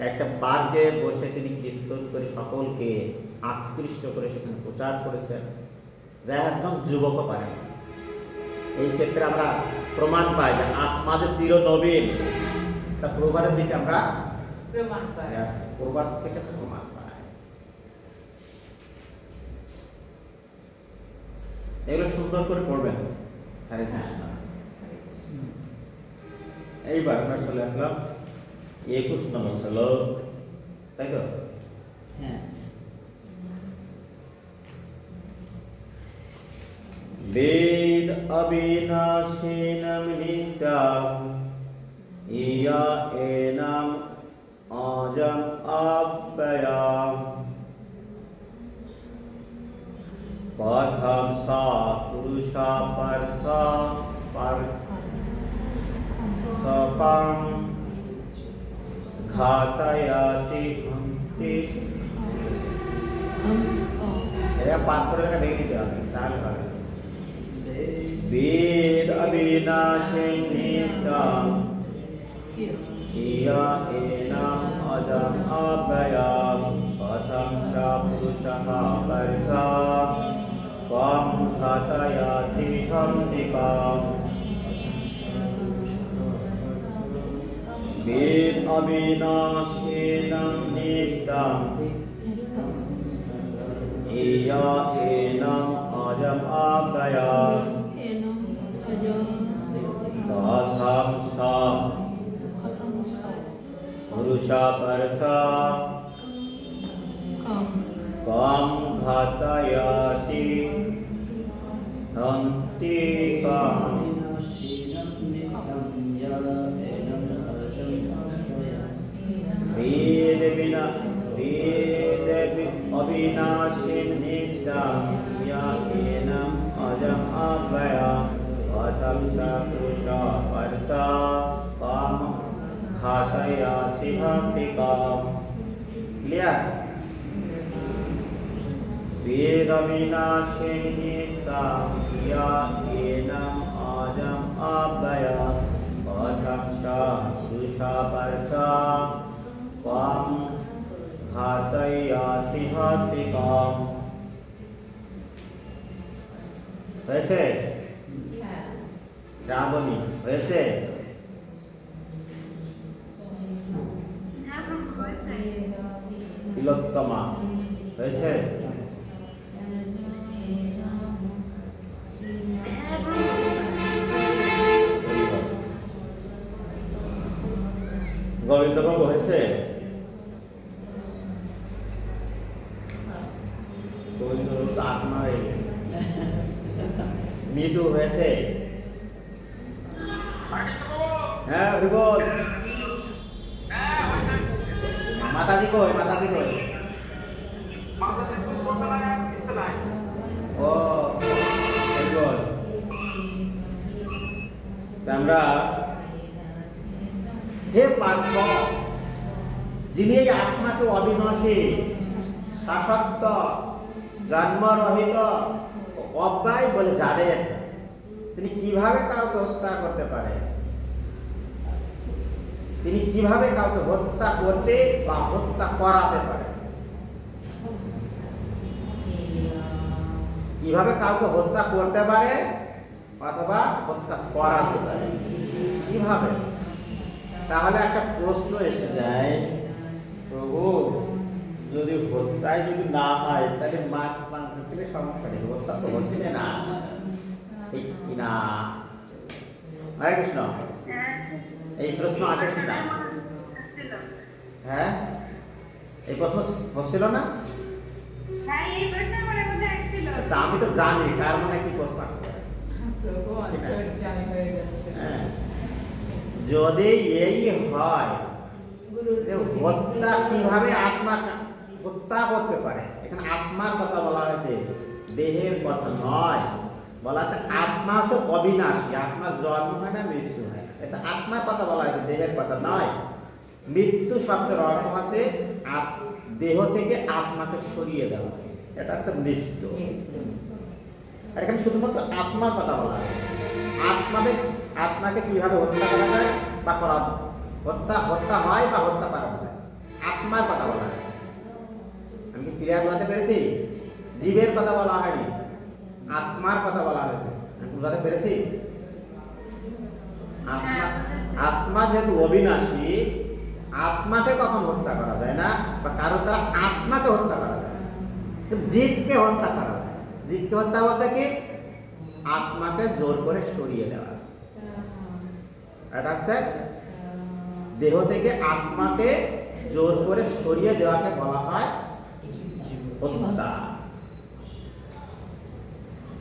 একটা পার্কে বসে তিনি কীর্তন করে সকলকে আকৃষ্ট করে সেখানে প্রচার করেছেন, যা একজন যুবকও পারেন। এই ক্ষেত্রে আমরা প্রমাণ পাই যে আত্মা যে চিরনবীন, তা প্রভুপাদের দিকে আমরা প্রভুপাদ থেকে প্রমাণ পাই। এগুলো সুন্দর করে পড়বেন। হরে কৃষ্ণ। এইবার আমরা চলে আসলাম 21 নম্বর শ্লোক, তাই তো? হ্যাঁ। বেদ অবিনাশীনম নিত্যম ইয়া এনাম অজম অব্যয়ম কথম সা পুরুষা পার্থ পার্থকম ঘাতয়াতি হন্তি। এটা পাঠ করে ভেঙে নিতে হবে, তাহলে হবে। বেদ অবিনাশী নিত্যম ইয়া এনাম অজম অব্যয়ম কথম সা পুরুষः পার্থ কম ঘাতয়াতি হন্তিকাম। বেদ অবিনাশীনম নিত্যম ইয়া এনাম অজম অব্যয়ম কথম সা পুরুষা পার্থ কম ঘাতয়াতি হন্তিকাম। বেদ অবিনাশী নিত্যম ইয়া এনাম অজম অব্যয়ম ঘাতয়াতি হান্তিকাম। ক্লিয়ার? বেদ বিনাশে নিত্যং ইয়া এনম আজম আব্বয়া পথং সুষাপর্তা কাম ঘাতয়াতি হান্তিকাম। হয়েছে? হ্যাঁ। শ্রাবণী হয়েছে? হ্যাঁ প্রভু হয়েছে। তিলোত্তমা হয়েছে? হ্যাঁ প্রভু। গোবিন্দবাবু হয়েছে? গোবিন্দবাবু তো আত্মা হয়ে গেছে। মৃদু হয়েছে? হ্যাঁ বিবল। মাতাজি কই? মাতাজি কই? ও বিবল। আমরা হে পার্থ, যিনি এই আত্মাকে অবিনাশী, শাশ্বত, জন্মরহিত, অব্যয় বলে জানেন, তিনি কিভাবে কাউকে হত্যা করতে পারে? তিনি কিভাবে কাউকে হত্যা করতে বা হত্যা করাতে পারে? কিভাবে কাউকে হত্যা করতে পারে অথবা হত্যা করাতে পারে? কিভাবে? তাহলে একটা প্রশ্ন এসে যায়, প্রভু যদি হত্যায় যদি না হয় তাহলে মাছ মাংস খেলে সমস্যা নেই, হত্যা তো হচ্ছে না, ঠিক কিনা? হরে কৃষ্ণ। এই প্রশ্ন আসে কিনা? হ্যাঁ, এই প্রশ্ন হচ্ছিল না? হ্যাঁ এই প্রশ্ন আমার মধ্যে আসছিল। তা আমি তো জানি কার মনে কি প্রশ্ন আসবে। প্রভু অন্তর্যামী হয়ে গেছে। হ্যাঁ, যদি এই হয় যে হত্যা কিভাবে আত্মা হত্যা করতে পারে, এখানে আত্মার কথা বলা হয়েছে, দেহের কথা নয়। বলা আছে আত্মা হচ্ছে অবিনাশী, আত্মার জন্ম হয় না মৃত্যু হয়। এটা আত্মার কথা বলা হয়েছে, দেহের কথা নয়। মৃত্যু শব্দের অর্থ হচ্ছে দেহ থেকে আত্মাকে সরিয়ে দেওয়া, এটা হচ্ছে মৃত্যু। আর এখানে শুধুমাত্র আত্মার কথা বলা হয়েছে। আত্মাকে কিভাবে হত্যা করা যায় বা করা হত্যা হয় বা হত্যা করা হয়, আত্মার কথা বলা হয়েছে। আমি কি ক্লিয়ার বোঝাতে পেরেছি? জীবের কথা বলা হয়নি, আত্মার কথা বলা হয়েছে। আমি বোঝাতে পেরেছি? আত্মা যেহেতু অবিনাশী, আত্মাকে কখন হত্যা করা যায় না, বা কারোর দ্বারা আত্মাকে হত্যা করা যায়, কিন্তু জীবকে হত্যা করা যায়। জীবকে হত্যা বলতে কি? আত্মাকে জোর করে সরিয়ে দেওয়া। এটা হচ্ছে দেহ থেকে আত্মাকে জোর করে সরিয়ে দেওয়াকে বলা হয় হত্যা।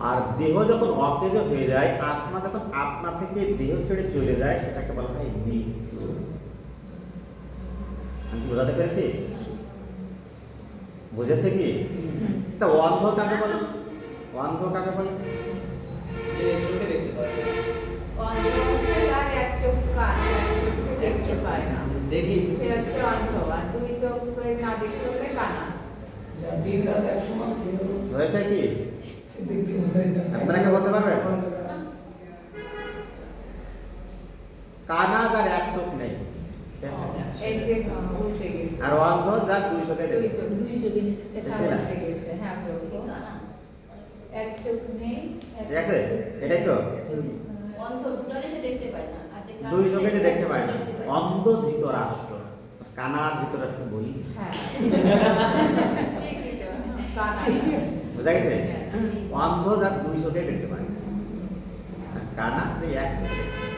আর দেহ যখন অকেজ হয়ে যায়, আত্মা যখন আপনা থেকে দেহ ছেড়ে চলে যায়, সেটাকে বলা হয় মৃত্যু। আমি বোঝাতে পেরেছি? বুঝেছে কি? তা অন্ধ কাকে বলে? অন্ধ কাকে বলে? যে চোখে দেখতে পারে না। আর এক চোখ কান, দেখতে পায় না, দেখি সে হচ্ছে অন্ধ। আর দুই চোখ না দেখতে হলে কানা। দিন রাত এক সমান ছিল, হয়েছে কি? সে দেখতে পারে না। আপনারা কি বলতে পারবেন? কানা যার এক চোখ নেই, সে আছে। এই যে উল্টে গেছে, আর অন্ধ যার দুই চোখে দুই দেখে। চোখ, দুই চোখে নিচে হ্যাঁ, দেখে না? উল্টে গেছে। হ্যাঁ প্রভু, এক চোখ নেই, ঠিক আছে, এটাই তো। অন্ধ দুটালে সে দেখতে পায় না, আর যে দুই চোখে যে দেখতে পায় না, অন্ধ ধৃতরাষ্ট্র। কানা ধৃতরাষ্ট্র বই, হ্যাঁ ঠিকই তো, কানা। বুঝা গেছে? অন্ধ যার দুই চোখে দেখতে পায় না, আর কানা যে এক চোখে দেখতে পায়।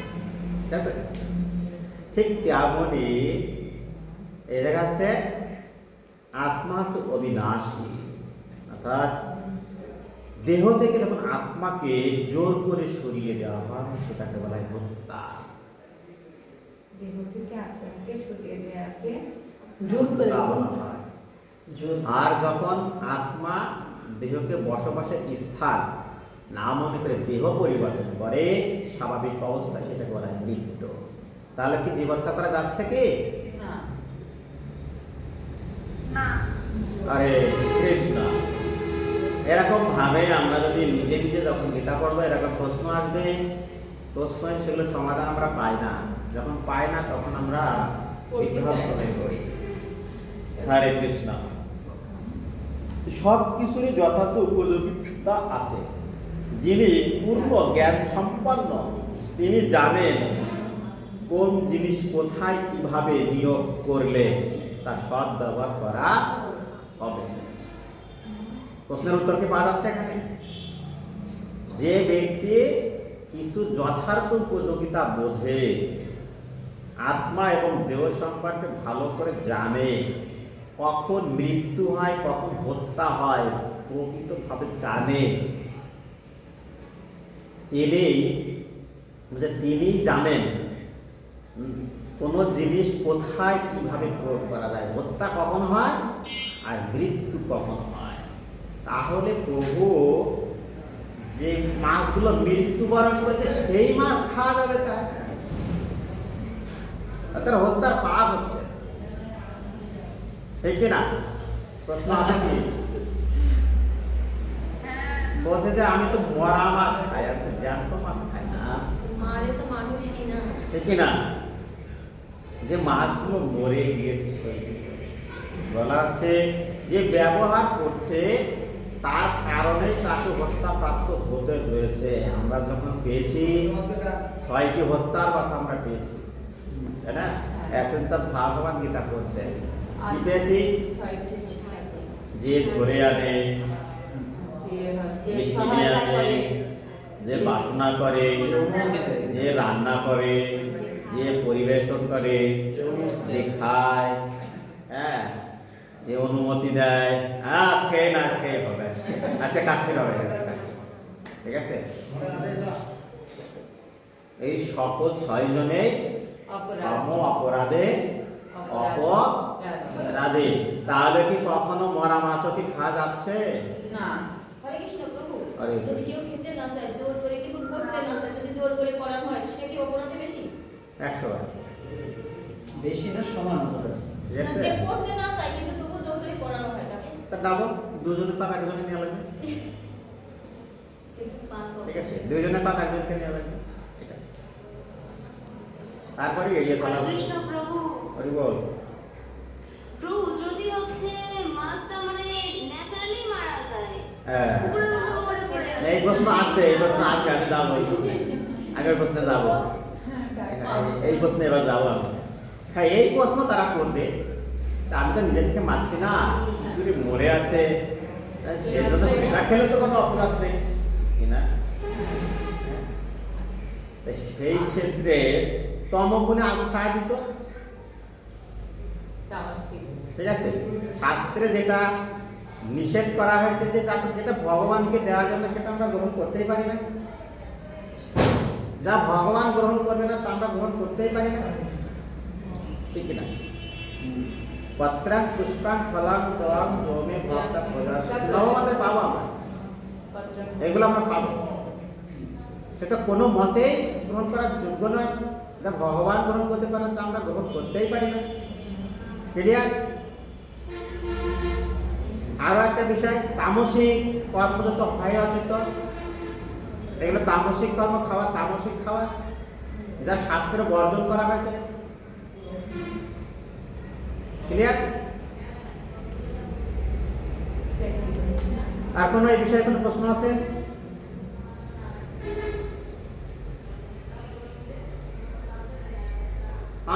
ঠিক আছে? ঠিক তেমনই এই জায়গা আছে আত্মা হচ্ছে অবিনাশী, অর্থাৎ দেহ থেকে যখন আত্মাকে জোর করে সরিয়ে দেওয়া হয়, সেটাকে বলা হয় হত্যা। দেহ থেকে আত্মাকে সরিয়ে দেওয়াকে জোর করে হত্যা বলা হয়। জোর আর যখন আত্মা দেহকে বসবাসের স্থান না মনে করে দেহ পরিবর্তন করে স্বাভাবিক অবস্থা, সেটাকে বলা হয় মৃত্যু। তাহলে কি জীব হত্যা করা যাচ্ছে কি? না না আরে কৃষ্ণ, এরকম ভাবে আমরা যদি নিজে নিজে যখন গীতা পড়বো এরকম প্রশ্ন আসবে, প্রশ্ন সেগুলো সমাধান আমরা পাই না। যখন পাই না তখন আমরা বিভ্রান্ত হয়ে পড়ি। হরে কৃষ্ণ। সব কিছুরই যথার্থ উপযোগিতা আছে। যিনি পূর্ণ জ্ঞান সম্পন্ন তিনি জানেন কোন জিনিস কোথায় কিভাবে নিয়োগ করলে তা সৎ ব্যবহার করা হবে। প্রশ্নের উত্তর কি পাওয়া যাচ্ছে এখানে? যে ব্যক্তি কিছু যথার্থ উপযোগিতা বোঝে, আত্মা এবং দেহ সম্পর্কে ভালো করে জানে, কখন মৃত্যু হয় কখন হত্যা হয় প্রকৃতভাবে জানে, তিনি জানেন কোনো জিনিস কোথায় কিভাবে প্রয়োগ করা যায়, হত্যা কখন হয় আর মৃত্যু কখন হয়। তাহলে প্রভু যে মাছগুলো মৃত্যুবরণ করেছে সেই মাছ খাওয়া যাবে, তার হত্যার পাপ হচ্ছে, ঠিক না? প্রশ্ন আছে কি? বলছে যে আমি তো মরা মাছ খাই, আমি তো জ্যান্ত মাছ খাই না, মারে তো মানুষই না, ঠিক না? যে মাছগুলো মরে গিয়েছে সেই বলা হচ্ছে যে ব্যবহার করছে তার কারণে তাকে হত্যা প্রাপ্ত হতে হয়েছে। আমরা যখন পেয়েছি 6টি হত্যার কথা আমরা পেয়েছি, তাই না? এসেন্স অফ ভগবান গীতা করছে কি পেয়েছি? যে ধরে আনে, যে কিনে আনে, যে বাসনা করে, যে রান্না করে, যে পরিবেশন করে, যে খায়, হ্যাঁ, যে অনুমতি দেয়, আজকে না আজকে হবে, আজকে কাশ্মীর হবে, ঠিক আছে? এই সকল 6 জনে সম অপরাধে অপরাধী। তাহলে কি কখনো মরা মাছও কি খাওয়া যাচ্ছে? না। হরে কৃষ্ণ প্রভু। হরে কৃষ্ণ। যদি কেউ খেতে না চায়, জোর করে কিন্তু করতে না চায়, যদি জোর করে করানো হয় সে কি অপরাধী বেশি? 100 বার বেশি না সমান অপরাধ। ঠিক আছে? যে করতে না চায় কিন্তু তবু জোর করে করানো হয় তাকে। তা ডাবল, দুজনের পাপ একজনে নিয়ে লাগবে, কিন্তু পাপ হবে। ঠিক আছে? দুজনের পাপ একজনকে নিয়ে লাগবে, এটা। তারপরে এগিয়ে চলা হবে। কৃষ্ণ প্রভু, হরি বল। প্রভু যদি হচ্ছে মাছটা মানে ন্যাচারালি মারা যায়, হ্যাঁ, উপরের মতো মরে পড়ে আছে। এই প্রশ্ন আসবে, এই প্রশ্ন আসবে, আমি যাবো এই প্রশ্নে, আমি ওই প্রশ্নে যাবো, এই প্রশ্নে এবার যাবো আমি। হ্যাঁ, এই প্রশ্ন তারা করবে, তা আমি তো নিজে থেকে মারছি না, পুকুরে মরে আছে, সেজন্য সেটা খেলে তো কোনো অপরাধ নেই, কি না? তা সেই ক্ষেত্রে তমগুণে আচ্ছায়া দিত, ঠিক আছে? শাস্ত্রে যেটা নিষেধ করা হয়েছে যে যেটা ভগবানকে দেওয়া যাবে সেটা আমরা গ্রহণ করতেই পারি না, যা ভগবান গ্রহণ করবে না তা আমরা গ্রহণ করতেই পারি না, ঠিক না? পত্রাং পুষ্পাং ফলাং তলাং রোমে ভক্তা প্রজা নবমাতে পাবো আমরা, এগুলো আমরা পাবো, সেটা কোনো মতেই গ্রহণ করার যোগ্য নয়। যা ভগবান গ্রহণ করতে পারে তা আমরা গ্রহণ করতেই পারি না, ক্লিয়ার? আরো একটা বিষয়, তামসিক কর্ম যত হয় অচেতন, এগুলো তামসিক কর্ম খাওয়া, তামসিক খাওয়া যা শাস্ত্রে বর্জন করা হয়েছে, ক্লিয়ার? আর কোনো এই বিষয়ে কোনো প্রশ্ন আছে?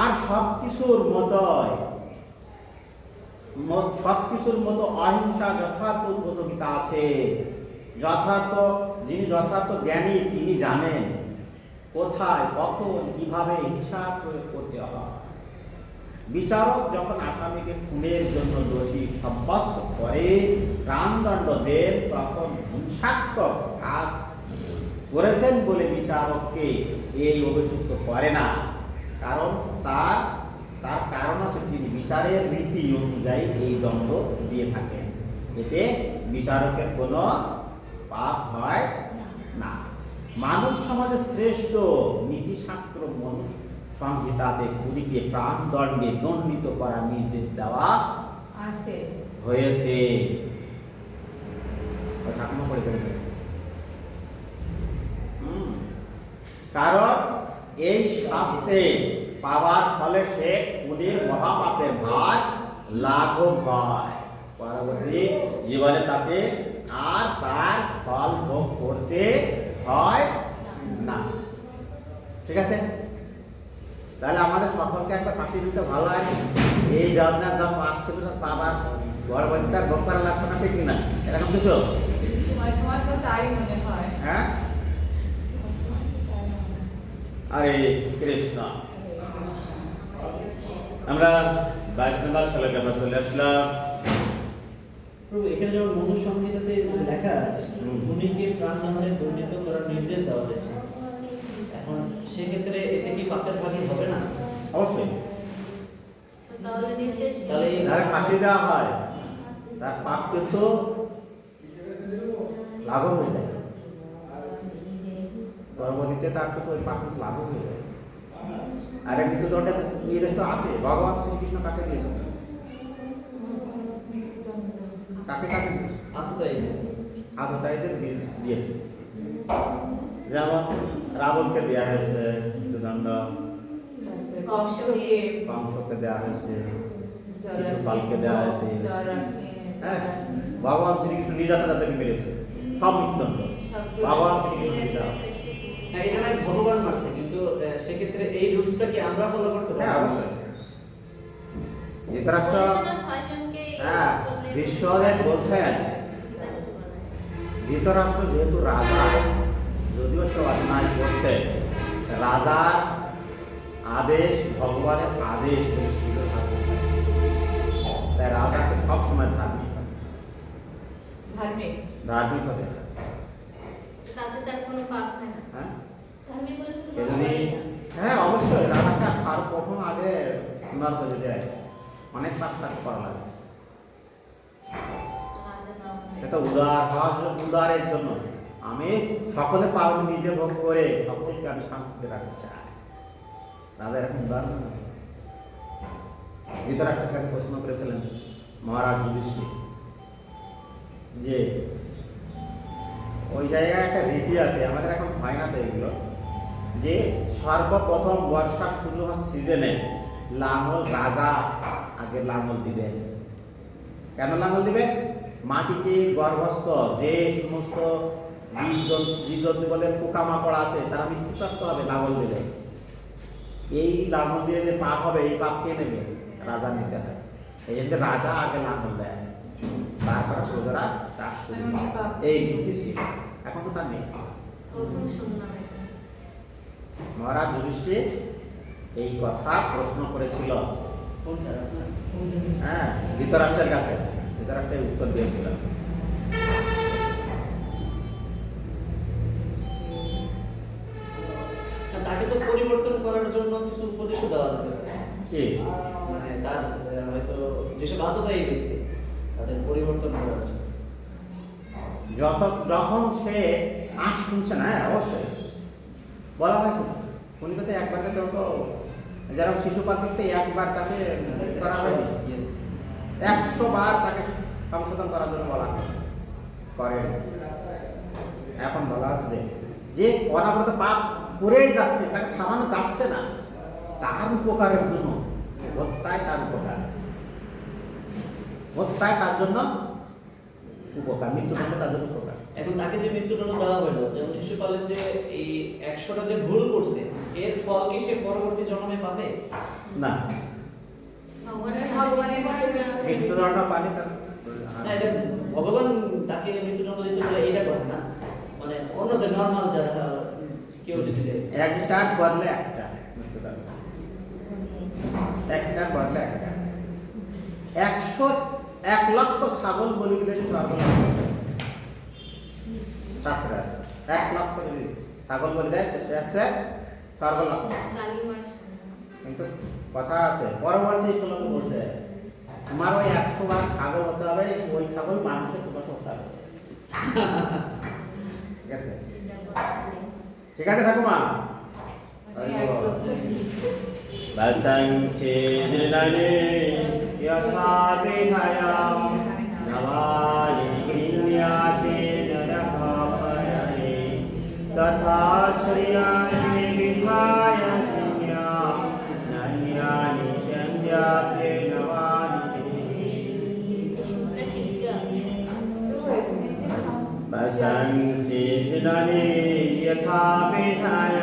আর সবকিছুর মতো অহিংসা যথার্থ উপযোগিতা আছে। যিনি যথার্থ জ্ঞানী তিনি জানেন কোথায় কখন কিভাবে হিংসা প্রয়োগ করতে হয়। বিচারক যখন আসামিকে খুনের জন্য দোষী সাব্যস্ত করে প্রাণদণ্ড দেন তখন হিংসাত্মক কাজ করেছেন বলে বিচারককে এই অভিযুক্ত করে না, কারণ তার কারণ হচ্ছে তিনি বিচারের রীতি অনুযায়ী এই দণ্ড দিয়ে থাকেন, এতে বিচারকের কোনো পাপ হয় না। মানব সমাজের শ্রেষ্ঠ নীতিশাস্ত্র সংহিতাতে খুনিকে প্রাণদণ্ডে দণ্ডিত করার নির্দেশ দেওয়া আছে। হয়েছে। ঠাকুমা পড়ে দেবে। কারণ এই শাস্ত্রে পাওয়ার ফলে সে খুনির মহাপাপের ভার লাঘব হয়, পরবর্তী জীবনে তাকে আর তার ফল ভোগ করতে হয় না। ঠিক আছে, তাহলে আমাদের সকলকে একটা ফাঁসি দিতে ভালো হয়। এই জন্মে যা পাপ ছিল পাবার পরবর্তী আর ভোগ করা লাগতো না, ঠিক না? এরকম কিছু সময় সময় তো তাই মনে হয়। হ্যাঁ। হরে কৃষ্ণ। আমরা 22 নম্বর শ্লোকে আমরা চলে আসলাম। প্রভু এখানে যেমন মধু সংহিতাতে লেখা আছে খুনিকে প্রাণদণ্ডে দণ্ডিত করার নির্দেশ দেওয়া হয়েছে। এখন সেক্ষেত্রে এতে কি পাপের ভাগী হবে না? অবশ্যই। তো তাহলে নির্দেশ কি? তাহলে যারা ফাঁসি দেওয়া হয় তার পাপ কিন্তু লাঘব হয়ে যায়, পরবর্তীতে তার কিন্তু ওই পাপ কিন্তু লাঘব হয়ে যায়। আর এই মৃত্যুদণ্ডের নির্দেশ তো আছে। ভগবান শ্রীকৃষ্ণ কাকে দিয়েছেন? কাকে কাকে দিয়েছে? আততায়ী আততায়ীদের দিয়েছে। যেমন রাবণকে দেওয়া হয়েছে মৃত্যুদণ্ড, কংসকে, কংসকে দেওয়া হয়েছে, শিশুপালকে দেওয়া হয়েছে। জরাসি, হ্যাঁ, ভগবান শ্রীকৃষ্ণ নিজাতে যাদেরকে মেরেছে সব মৃত্যুদণ্ড ভগবান শ্রীকৃষ্ণ নিজা। হ্যাঁ, এটা নয় ভগবান মারছে, কিন্তু সেক্ষেত্রে এই রুলসটা কি আমরা ফলো করতে পারি? হ্যাঁ, অবশ্যই। ধৃতরাষ্ট্র, হ্যাঁ, বিশ্বদেব বলছেন ধৃতরাষ্ট্র যেহেতু রাজা, যদিও সে অন্যায় করছে, রাজার আদেশ ভগবানের আদেশ ছিল, তাই রাজাকে সবসময় ধার্মিক ধার্মিক ধার্মিক হতে হয়। তাতে তার কোনো পাপ হয় না। হ্যাঁ, ধার্মিক হলে শুধু সে পাপ যদি, হয়ই না। হ্যাঁ অবশ্যই, রাজাকে আর প্রথম আগে নরকে যেতে হয়, অনেক পাপ তাকে করা লাগে। আচ্ছা, পাপ হয়। এটা উদার হওয়া, উদারের জন্য আমি সকলে পালন নিজে ভোগ করে সকলকে আমি শান্তিতে রাখতে চাই। রাজা এরকম উদার না। ধৃতরাষ্ট্রের কাছে প্রশ্ন করেছিলেন মহারাজ যুধিষ্ঠির যে ওই জায়গায় একটা রীতি আছে, আমাদের এখন হয় না তো এগুলো, যে সর্বপ্রথম বর্ষা শুরু হওয়ার সিজনে লাঙল রাজা আগে লাঙল দিবেন। কেন লাঙল দিবেন? মাটিতে গর্ভস্থ যে সমস্ত জীবজন্তু বলে পোকামাকড় আছে তারা মৃত্যুপ্রাপ্ত হবে লাঙল দিলে। এই লাঙল দিলে যে পাপ হবে, এই পাপ কে নেবে? রাজা নিতে হয়। এই জন্য রাজা আগে লাঙল দেয়, তারপরে প্রজারা চাষ শুরু করে। এই নীতি ছিল, এখন তো তার নেই। প্রথম শুনলাম এটা। মহারাজ যুধিষ্ঠির এই কথা প্রশ্ন করেছিল, কোন ছাড়া না? হ্যাঁ, ধৃতরাষ্ট্রের কাছে। ধৃতরাষ্ট্রের উত্তর দিয়েছিল। না, তাকে তো পরিবর্তন করার জন্য কিছু উপদেশও দেওয়া যেতে পারে। কি? মানে তার হয়তো যেসব আততায়ী ব্যক্তি তাদের পরিবর্তন করার জন্য। যখন সে আশ শুনছে না, হ্যাঁ অবশ্যই বলা হয়েছে কলিকাতায় একবার কেউ তো যারা শিশুপাল করতে একবার তাকে করা হয়নি, 100 বার তাকে সংশোধন করার জন্য বলা হয়েছে, করে। এখন বলা হচ্ছে যে অনাবৃত পাপ করেই যাচ্ছে, তাকে থামানো যাচ্ছে না, তার উপকারের জন্য হত্যায় তার উপকার, হত্যায় তার জন্য উপকার, মৃত্যুদণ্ড তার জন্য উপকার। এখন তাকে যে মৃত্যুদণ্ড দেওয়া হলো, যেমন শিশুপালের যে এই 100টা যে ভুল করছে, এর ফল কি সে পরবর্তী জন্মে পাবে? না, ভগবানের মৃত্যুদণ্ড পানি তার না, এটা ভগবান তাকে মৃত্যুদণ্ড দিয়েছে বলে এইটা কথা না, মানে অন্যদের নর্মাল যারা কেউ যদি দেয়। একটার বদলে একটা মৃত্যুদণ্ড, একটার বদলে একটা। 1 লক্ষ ছাগল বলি দিয়েছে সর্বনাশ, শাস্ত্রে আছে। 1 লক্ষ যদি ছাগল বলি দেয় সে আছে সর্বনাশ। গালি মারছে। কিন্তু কথা আছে, পরবর্তী শ্লোকে বলছে তোমার ওই 100 বার ছাগল হতে হবে, ওই ছাগল মানুষের তোমাকে হতে হবে। ঠিক আছে, ঠিক আছে ঠাকুমা। মানে একদম वसंसे जीर्णानि यथा विहाय नवानि गृह्णाति नरः परणे तथा शरीराणि विहाय जीर्णान्यानि संयाति नवानि वसंसे जीर्णानि यथा विहाय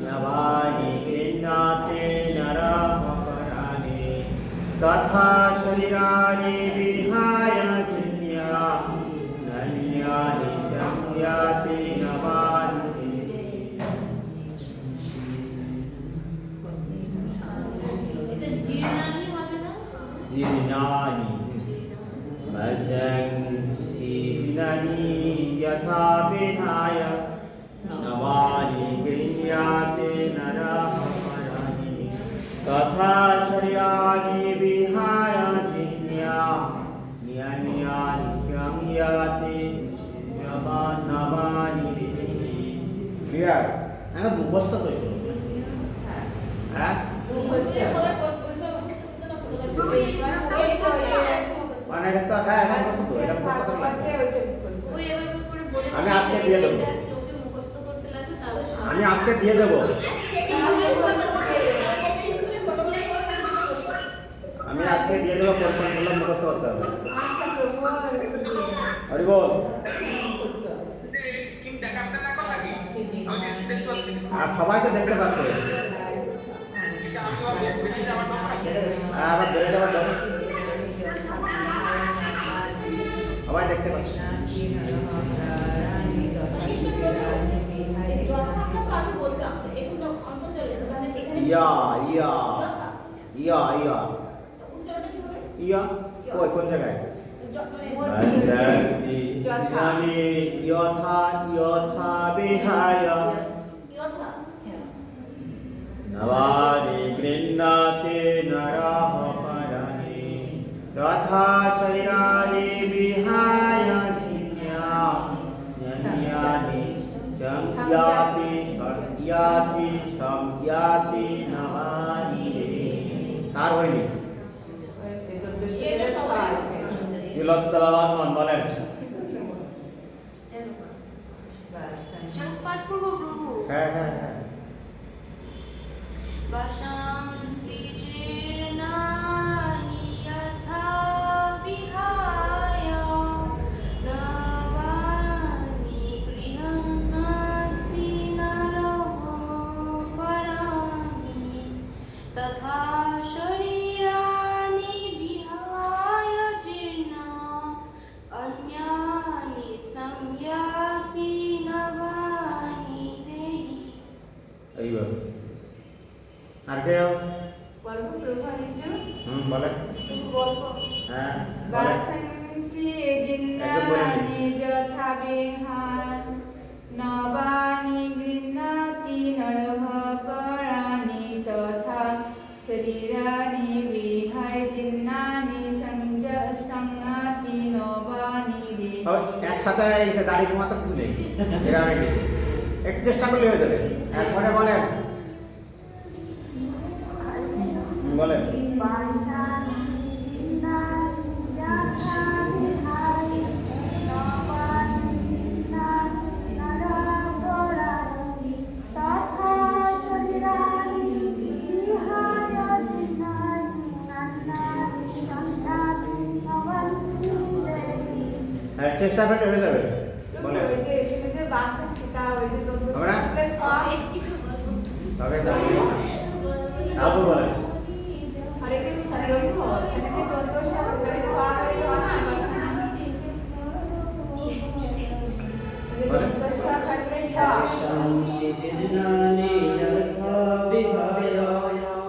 नवानि गृह्णाति नरः पराणि तथा शरीराणि विहाय जीर्णान्यानि संयाति नवानि এটা জীর্ণানি হবে না? जीर्णानि वसंसि जीर्णानि यथा विहाय नवानि गृह्णाति नरः पराणि तथा शरीराणि विहाय जीर्णान्यानि संयाति नवानि क्लियर হ্যাঁ মুখস্থ তো শুনো হ্যাঁ মানে এটা তো হ্যাঁ এটা মুখস্থ এটা মুখস্থ তো লাগবে ওই এভাবে করে বলে আমি আজকে দিয়ে দেবো। এটা শ্লোকে মুখস্থ করতে লাগবে তাহলে আমি আজকে দিয়ে দেবো আমি আজকে দিয়ে দেবো কোন কোনগুলো মুখস্থ করতে হবে হরি বল আর সবাই তো দেখতে পাচ্ছে আবার বেড়ে যাওয়ার দরকার সবাই দেখতে পাচ্ছে ইয়া ইয়া ইয়া ইয়া ইয়া কই কোন জায়গায় वसंसि जीर्णानि यथा यथा विहाय नवानि गृह्णाति नरः पराणि तथा शरीराणि विहाय जीर्णान्यानि संयाति संयाति नवानि কার হয়নি তিলোত্তম বলেন পাঠ করবো প্রভু হ্যাঁ হ্যাঁ হ্যাঁ वसंसि जीर्णानि यथा विहाय नवानि गृह्णाति नरः पराणि तथा शरीराणि विहाय जीर्णान्यानि संयाति नवानि देहि এইবার আর কেউ বলবো প্রভু আরেকটু বলেন বলবো হ্যাঁ বলেন বাসংসি জিন্নানি যথা বিহার নবানি গৃহ্ণাতি নরঃ পরাণি তথা শরীরানি বিহায় জিন্নানি সংয়াতি নবানি দেহি একসাথে এসে দাঁড়িয়ে ঘুমাতে কিছু নেই এরকম কিছু একটু চেষ্টা করলে হয়ে যাবে একবারে বলেন বলেন হ্যাঁ চেষ্টা করলে হয়ে যাবে বলেন ওই যে এখানে যে বাসংসিটা ওই যে দন্ত আমরা? প্লাস তবে আবু বলেন হরে কৃষ্ণ প্রভু এখানে যে দন্ত শাস্ত্রে সোয়া হয়ে যাওয়া না বলেন। দন্ত শাস্ত্র থাকলে সোয়া वसंसि जीर्णानि यथा विहाय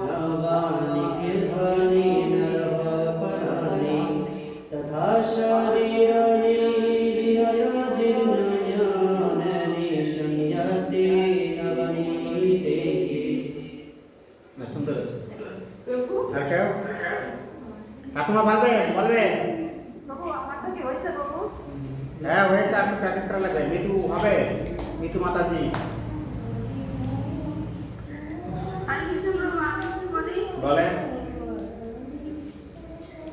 नवानि गृह्णाति नरः पराणि तथा शरीराणि विहाय जीर्णान्यानि संयाति नवानि देहि না সুন্দর আছে প্রভু আর কেউ ঠাকুমা বলবেন বলবেন প্রভু আমারটা কি হয়েছে প্রভু হ্যাঁ হয়েছে আর প্র্যাকটিস করা লাগবে মিতু হবে মিতু মাতাজি হরে কৃষ্ণ প্রভু আমি বলেন।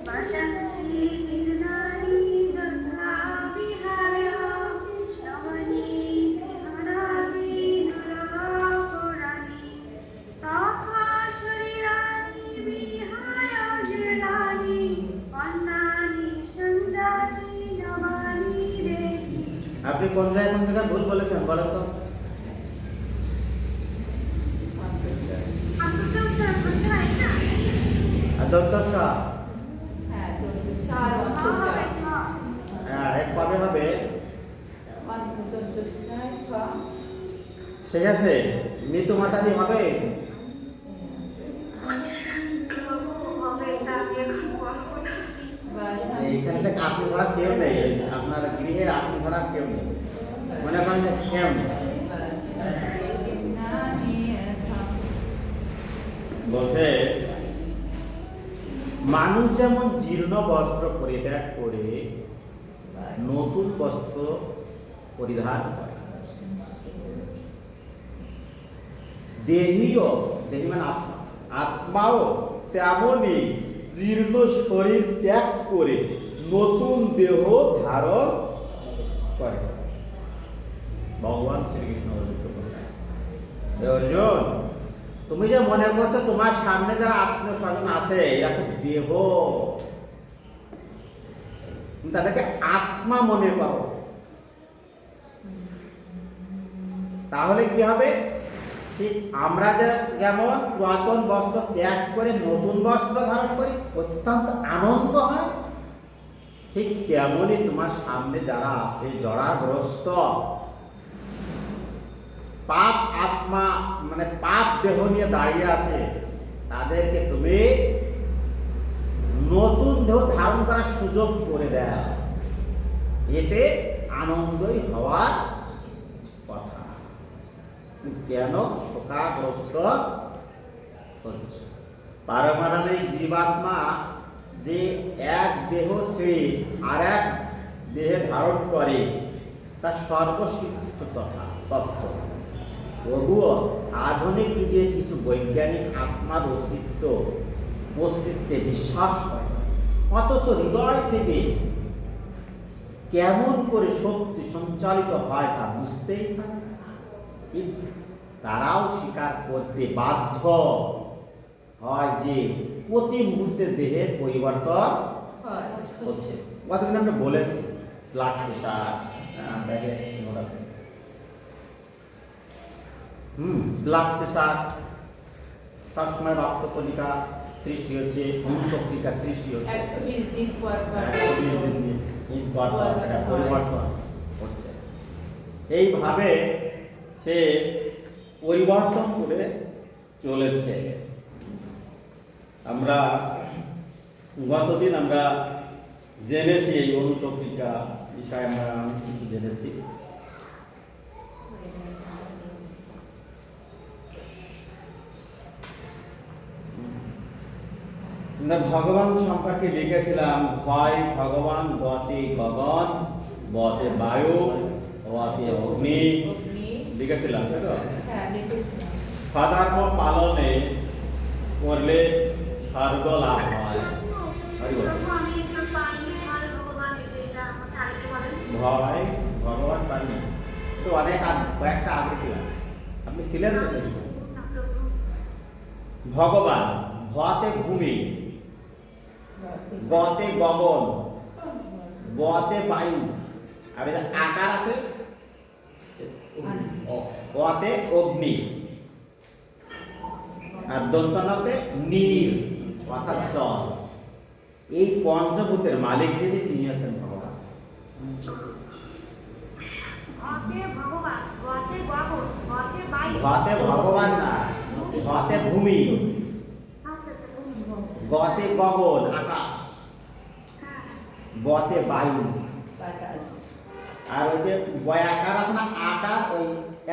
বাসাংশী চিন্নানি জন্না বিহায় রমণী বিহারামি নরপুরাণী তথা শরীরাণি বিহায় জেলানি অন্নানি সঞ্জাতি নবানি দেহি। আপনি কোন জায়গায় ভুল বলেছেন বলেন তো? আপনাকে উত্তর করতে হয় না? আর দন্তস্ব হ্যাঁ তো সার অন্তর্জা হ্যাঁ এক কবে হবে? অন্তর্দশায় স্বা ঠিক আছে, মৃত্যু মাতাজি হবে। হবে তা আমি এখন বলবো না। বা এইখান থেকে আপনি ছাড়া কেউ নেই, আপনার গৃহে আপনি ছাড়া কেউ নেই, মনে করেন যে কেউ নেই। বলছে মানুষ যেমন জীর্ণ বস্ত্র পরিত্যাগ করে নতুন বস্ত্র পরিধান করে, দেহীও দেহী মানে আত্মা, আত্মাও তেমনই জীর্ণ শরীর ত্যাগ করে নতুন দেহ ধারণ করে। ভগবান শ্রীকৃষ্ণ অর্জুনকে বললেন, হে অর্জুন, তুমি যে মনে করছো তোমার সামনে যারা আত্মীয় স্বজন আছে এরা সব দেহ, তুমি তাদেরকে আত্মা মনে করো, তাহলে কি হবে? ঠিক আমরা যেমন পুরাতন বস্ত্র ত্যাগ করে নতুন বস্ত্র ধারণ করি, অত্যন্ত আনন্দ হয়, ঠিক তেমনই তোমার সামনে যারা আছে জরাগ্রস্ত পাপ আত্মা মানে পাপ দেহ নিয়ে দাঁড়িয়ে আছে, তাদেরকে তুমি নতুন দেহ ধারণ করার সুযোগ করে দেয়, এতে আনন্দই হওয়ার কথা। কেন শোকাগ্রস্ত হচ্ছে? পারমাণবিক জীবাত্মা যে এক দেহ ছেড়ে আর এক দেহে ধারণ করে তা সর্বস্বীকৃত তত্ত্ব। তবুও আধুনিক যুগে কিছু বৈজ্ঞানিক আত্মার অস্তিত্বে বিশ্বাস করে, অথচ হৃদয় থেকে কেমন করে শক্তি সঞ্চালিত হয় তা বুঝতেই পারে না। কিন্তু তারাও স্বীকার করতে বাধ্য হয় যে প্রতি মুহূর্তে দেহের পরিবর্তন হচ্ছে। কতদিন আমরা বলেছি ব্লাড প্রেশার, ব্লাড প্রেশার, তার সময় রক্তকণিকা সৃষ্টি হচ্ছে, অনুচক্রিকা সৃষ্টি হচ্ছে, 120 দিন পর 120 দিন পর এটা পরিবর্তন হচ্ছে। এইভাবে সে পরিবর্তন করে চলেছে। আমরা গতদিন আমরা জেনেছি এই অনুচক্রিকা বিষয়ে আমরা অনেক কিছু জেনেছি। আমরা ভগবান সম্পর্কে লিখেছিলাম, ভয় ভগবান গতে গগন বতে বায়ু বতে অগ্নি, লিখেছিলাম তাই তো? স্বধর্ম পালনে করলে স্বর্গ লাভ হয়। প্রভু, আমি একটু পাইনি, ভয় ভগবান এসে এটা আমাকে আরেকটু বলেন। ভয় ভগবান পাইনি, তো অনেক কয়েকটা আগে ক্লাস আপনি ছিলেন তো শেষ পর্যন্ত। না প্রভু, ভগবান ভতে ভূমি, গতে গগন, বতে বায়ু, আর এই যে আকার আছে অতে অগ্নি, আর দন্তনাতে নীর অর্থাৎ জল। এই পঞ্চভূতের মালিক যিনি তিনি হচ্ছেন ভগবান। ভতে ভগবান, গতে গগন, গতে বায়ু। ভতে ভগবান না, ভতে ভূমি, আচ্ছা আচ্ছা, ভূমি। গতে গগন আকাশ, হ্যাঁ, বতে বায়ু, আর ওই যে বয়াকার আছে না আকার, ওই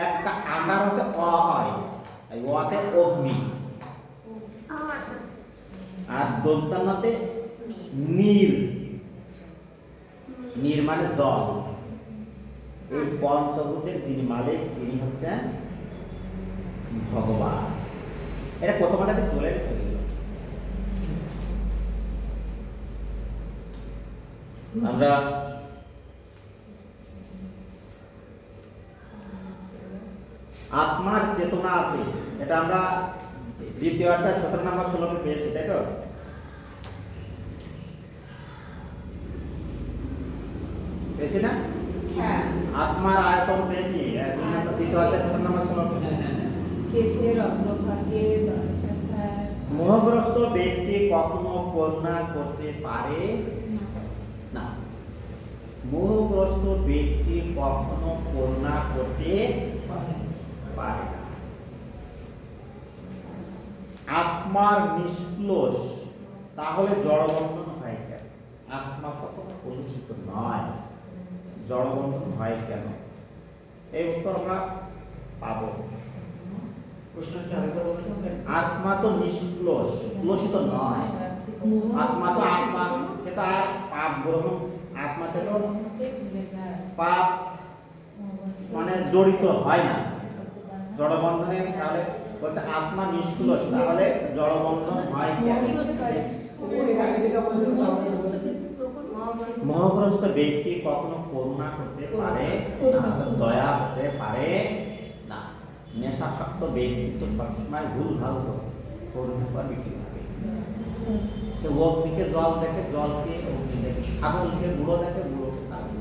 একটা আকার হচ্ছে অ হয়, এই অতে অগ্নি, ও আচ্ছা আচ্ছা। আর দন্তান্নতে নীর, নীর মানে জল। এই পঞ্চভূতের যিনি মালিক তিনি হচ্ছেন ভগবান। এটা প্রথমটাতে চলে গেছে, আমরা আত্মার চেতনা আছে, এটা আমরা দ্বিতীয় অধ্যায় 17 নম্বর শ্লোকে পেয়েছি, তাই তো? পেয়েছি না? হ্যাঁ, আত্মার আয়তন পেয়েছি দ্বিতীয় অধ্যায় 17 নম্বর শ্লোকে। হ্যাঁ হ্যাঁ হ্যাঁ। কেশের অগ্রভাগে দশাখায় মোহগ্রস্ত ব্যক্তি কখনো করুণা করতে পারে না। মোহগ্রস্ত ব্যক্তি কখনো করুণা করতে পারে না। আত্মার নিষ্ক্লোষ, তাহলে জড়বন্ধন হয় কেন? আত্মা কখনো কলুষিত নয়, জড়বন্ধন হয় কেন? এই উত্তর আমরা পাবো। প্রশ্নটা আরেকবার বলতে পারবেন? আত্মা তো নিষ্ক্লোষ, ক্লোষিত নয়। আত্মা তো আত্মা, এটা আর পাপ গ্রহণ, আত্মাতে তো পাপ মানে জড়িত হয় না জড়বন্ধনে। তাহলে বলছে আত্মা নিষ্ক্লোষ, তাহলে জড়বন্ধন হয় কেন? এর আগে যেটা বলছিলাম মোহগ্রস্ত ব্যক্তি কখনো করুণা করতে পারে না, অর্থাৎ দয়া হতে পারে না। নেশাসক্ত ব্যক্তি তো সবসময় ভুল ভাল করে, করুণা করবে কিভাবে? সে অগ্নিকে জল দেখে জলকে অগ্নি দেখে, ছাগলকে বুড়ো দেখে বুড়োকে ছাগল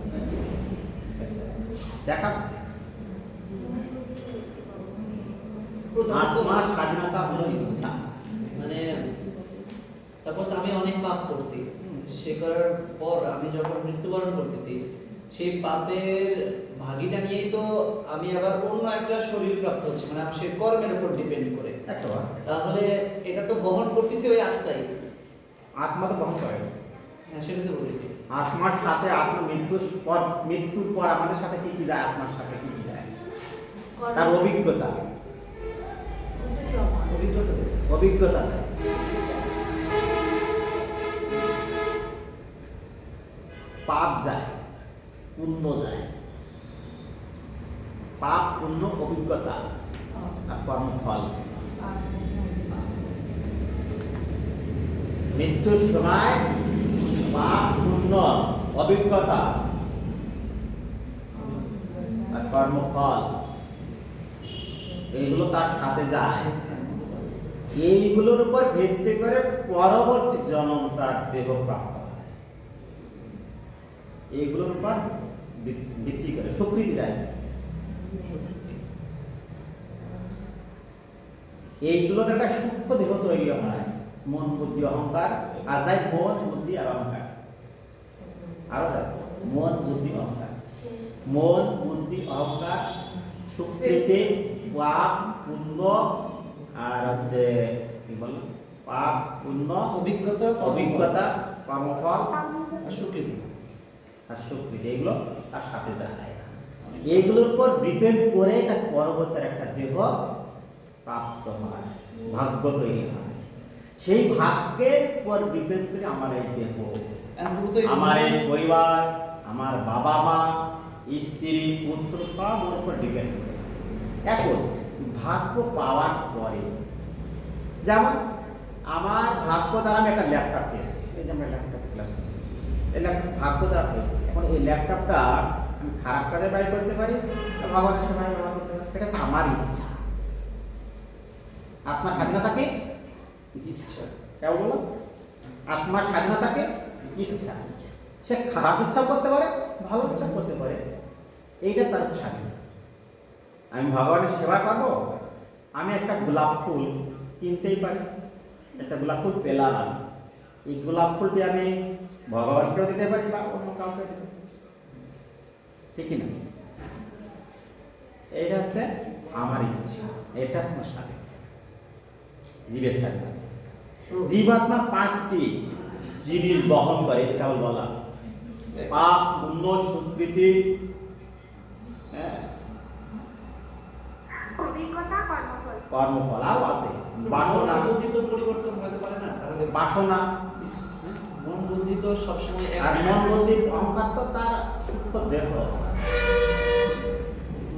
দেখা। আত্মার স্বাধীনতা হলো ইচ্ছা। মানে সাপোজ আমি অনেক পাপ করছি, সে করার পর আমি যখন মৃত্যুবরণ করতেছি, সেই পাপের ভাগিটা নিয়েই তো আমি আবার অন্য একটা শরীর প্রাপ্ত হচ্ছে, মানে আমার সেই কর্মের উপর ডিপেন্ড করে। তাহলে এটা তো বহন করতেছি ওই আত্মাই। আত্মা তো বহন করে। হ্যাঁ, সেটা তো বলেছি। আত্মার সাথে আত্মা মৃত্যুর পর আমাদের সাথে কি কি যায়? আত্মার সাথে কি কি যায়? তার অভিজ্ঞতা অভিজ্ঞতা তো। অভিজ্ঞতা দেয়। পাপ যায়, পুণ্য যায়। পাপ, পুণ্য, অভিজ্ঞতা আর কর্মফল। মৃত্যুর সময় পাপ, পুণ্য, অভিজ্ঞতা আর কর্মফল এইগুলো তার সাথে যায়। এইগুলোর উপর ভিত্তি করে পরবর্তী জন্ম তার দেহ প্রাপ্ত হয়। এইগুলোর উপর ভিত্তি করে স্বীকৃতি যায়। এইগুলোতে একটা সূক্ষ্ম দেহ তৈরি হয়, মন, বুদ্ধি, অহংকার। আর যায় মন, বুদ্ধি আর অহংকার। আরো যায় মন, বুদ্ধি, অহংকার। মন, বুদ্ধি, অহংকার, স্বীকৃতি, পাপ, পুণ্য আর হচ্ছে কি বললাম, পাপ, পুণ্য, অভিজ্ঞতা, অভিজ্ঞতা, কর্মফল আর স্বীকৃতি। আর স্বীকৃতি, এগুলো তার সাথে যায়। এইগুলোর উপর ডিপেন্ড করে তার পরবর্তী একটা দেহ প্রাপ্ত হয়, ভাগ্য তৈরি হয়। সেই ভাগ্যের উপর ডিপেন্ড করে আমার এই দেহ, আমার এই পরিবার, আমার বাবা মা, স্ত্রী, পুত্র সব ওর উপর ডিপেন্ড করে। এখন ভাগ্য পাওয়ার পরে, যেমন আমার ভাগ্য দ্বারা আমি একটা ল্যাপটপ পেয়েছি, এই যে আমরা ল্যাপটপ ক্লাস করছি, এই ল্যাপটপ ভাগ্য দ্বারা পেয়েছি। এখন এই ল্যাপটপটা আমি খারাপ কাজে ব্যয় করতে পারি, ভগবানের সময় ব্যবহার করতে পারি, এটা তো আমার ইচ্ছা। আত্মার স্বাধীনতাকে ইচ্ছা, কেমন বলো? আত্মার স্বাধীনতাকে ইচ্ছা। সে খারাপ ইচ্ছা করতে পারে, ভালো ইচ্ছা করতে পারে, এইটা তার স্বাধীনতা। আমি ভগবানের সেবা করব, আমি একটা গোলাপ ফুল কিনতেই পারি, একটা গোলাপ ফুল পেলাম, আমি এই গোলাপ ফুলটি আমি ভগবানকেও দিতে পারি বা অন্য কাউকে দিতে পারি, ঠিক না? এইটা হচ্ছে আমার ইচ্ছা, এটা আমার স্বাধীনতা, জীবের স্বাধীনতা। জীবাত্মা 5টি জীবির বহন করে, এটা কেবল বলা। পাপ, পুণ্য, স্বীকৃতি, অভিজ্ঞতা, কর্মফল। কর্মফল আরও আছে। বাসনা, বুদ্ধি তো পরিবর্তন হতে পারে না, তাহলে বাসনা, মন বুদ্ধি তো সবসময় আর মন, বুদ্ধি, অহংকার তো তার সূক্ষ্ম দেহ।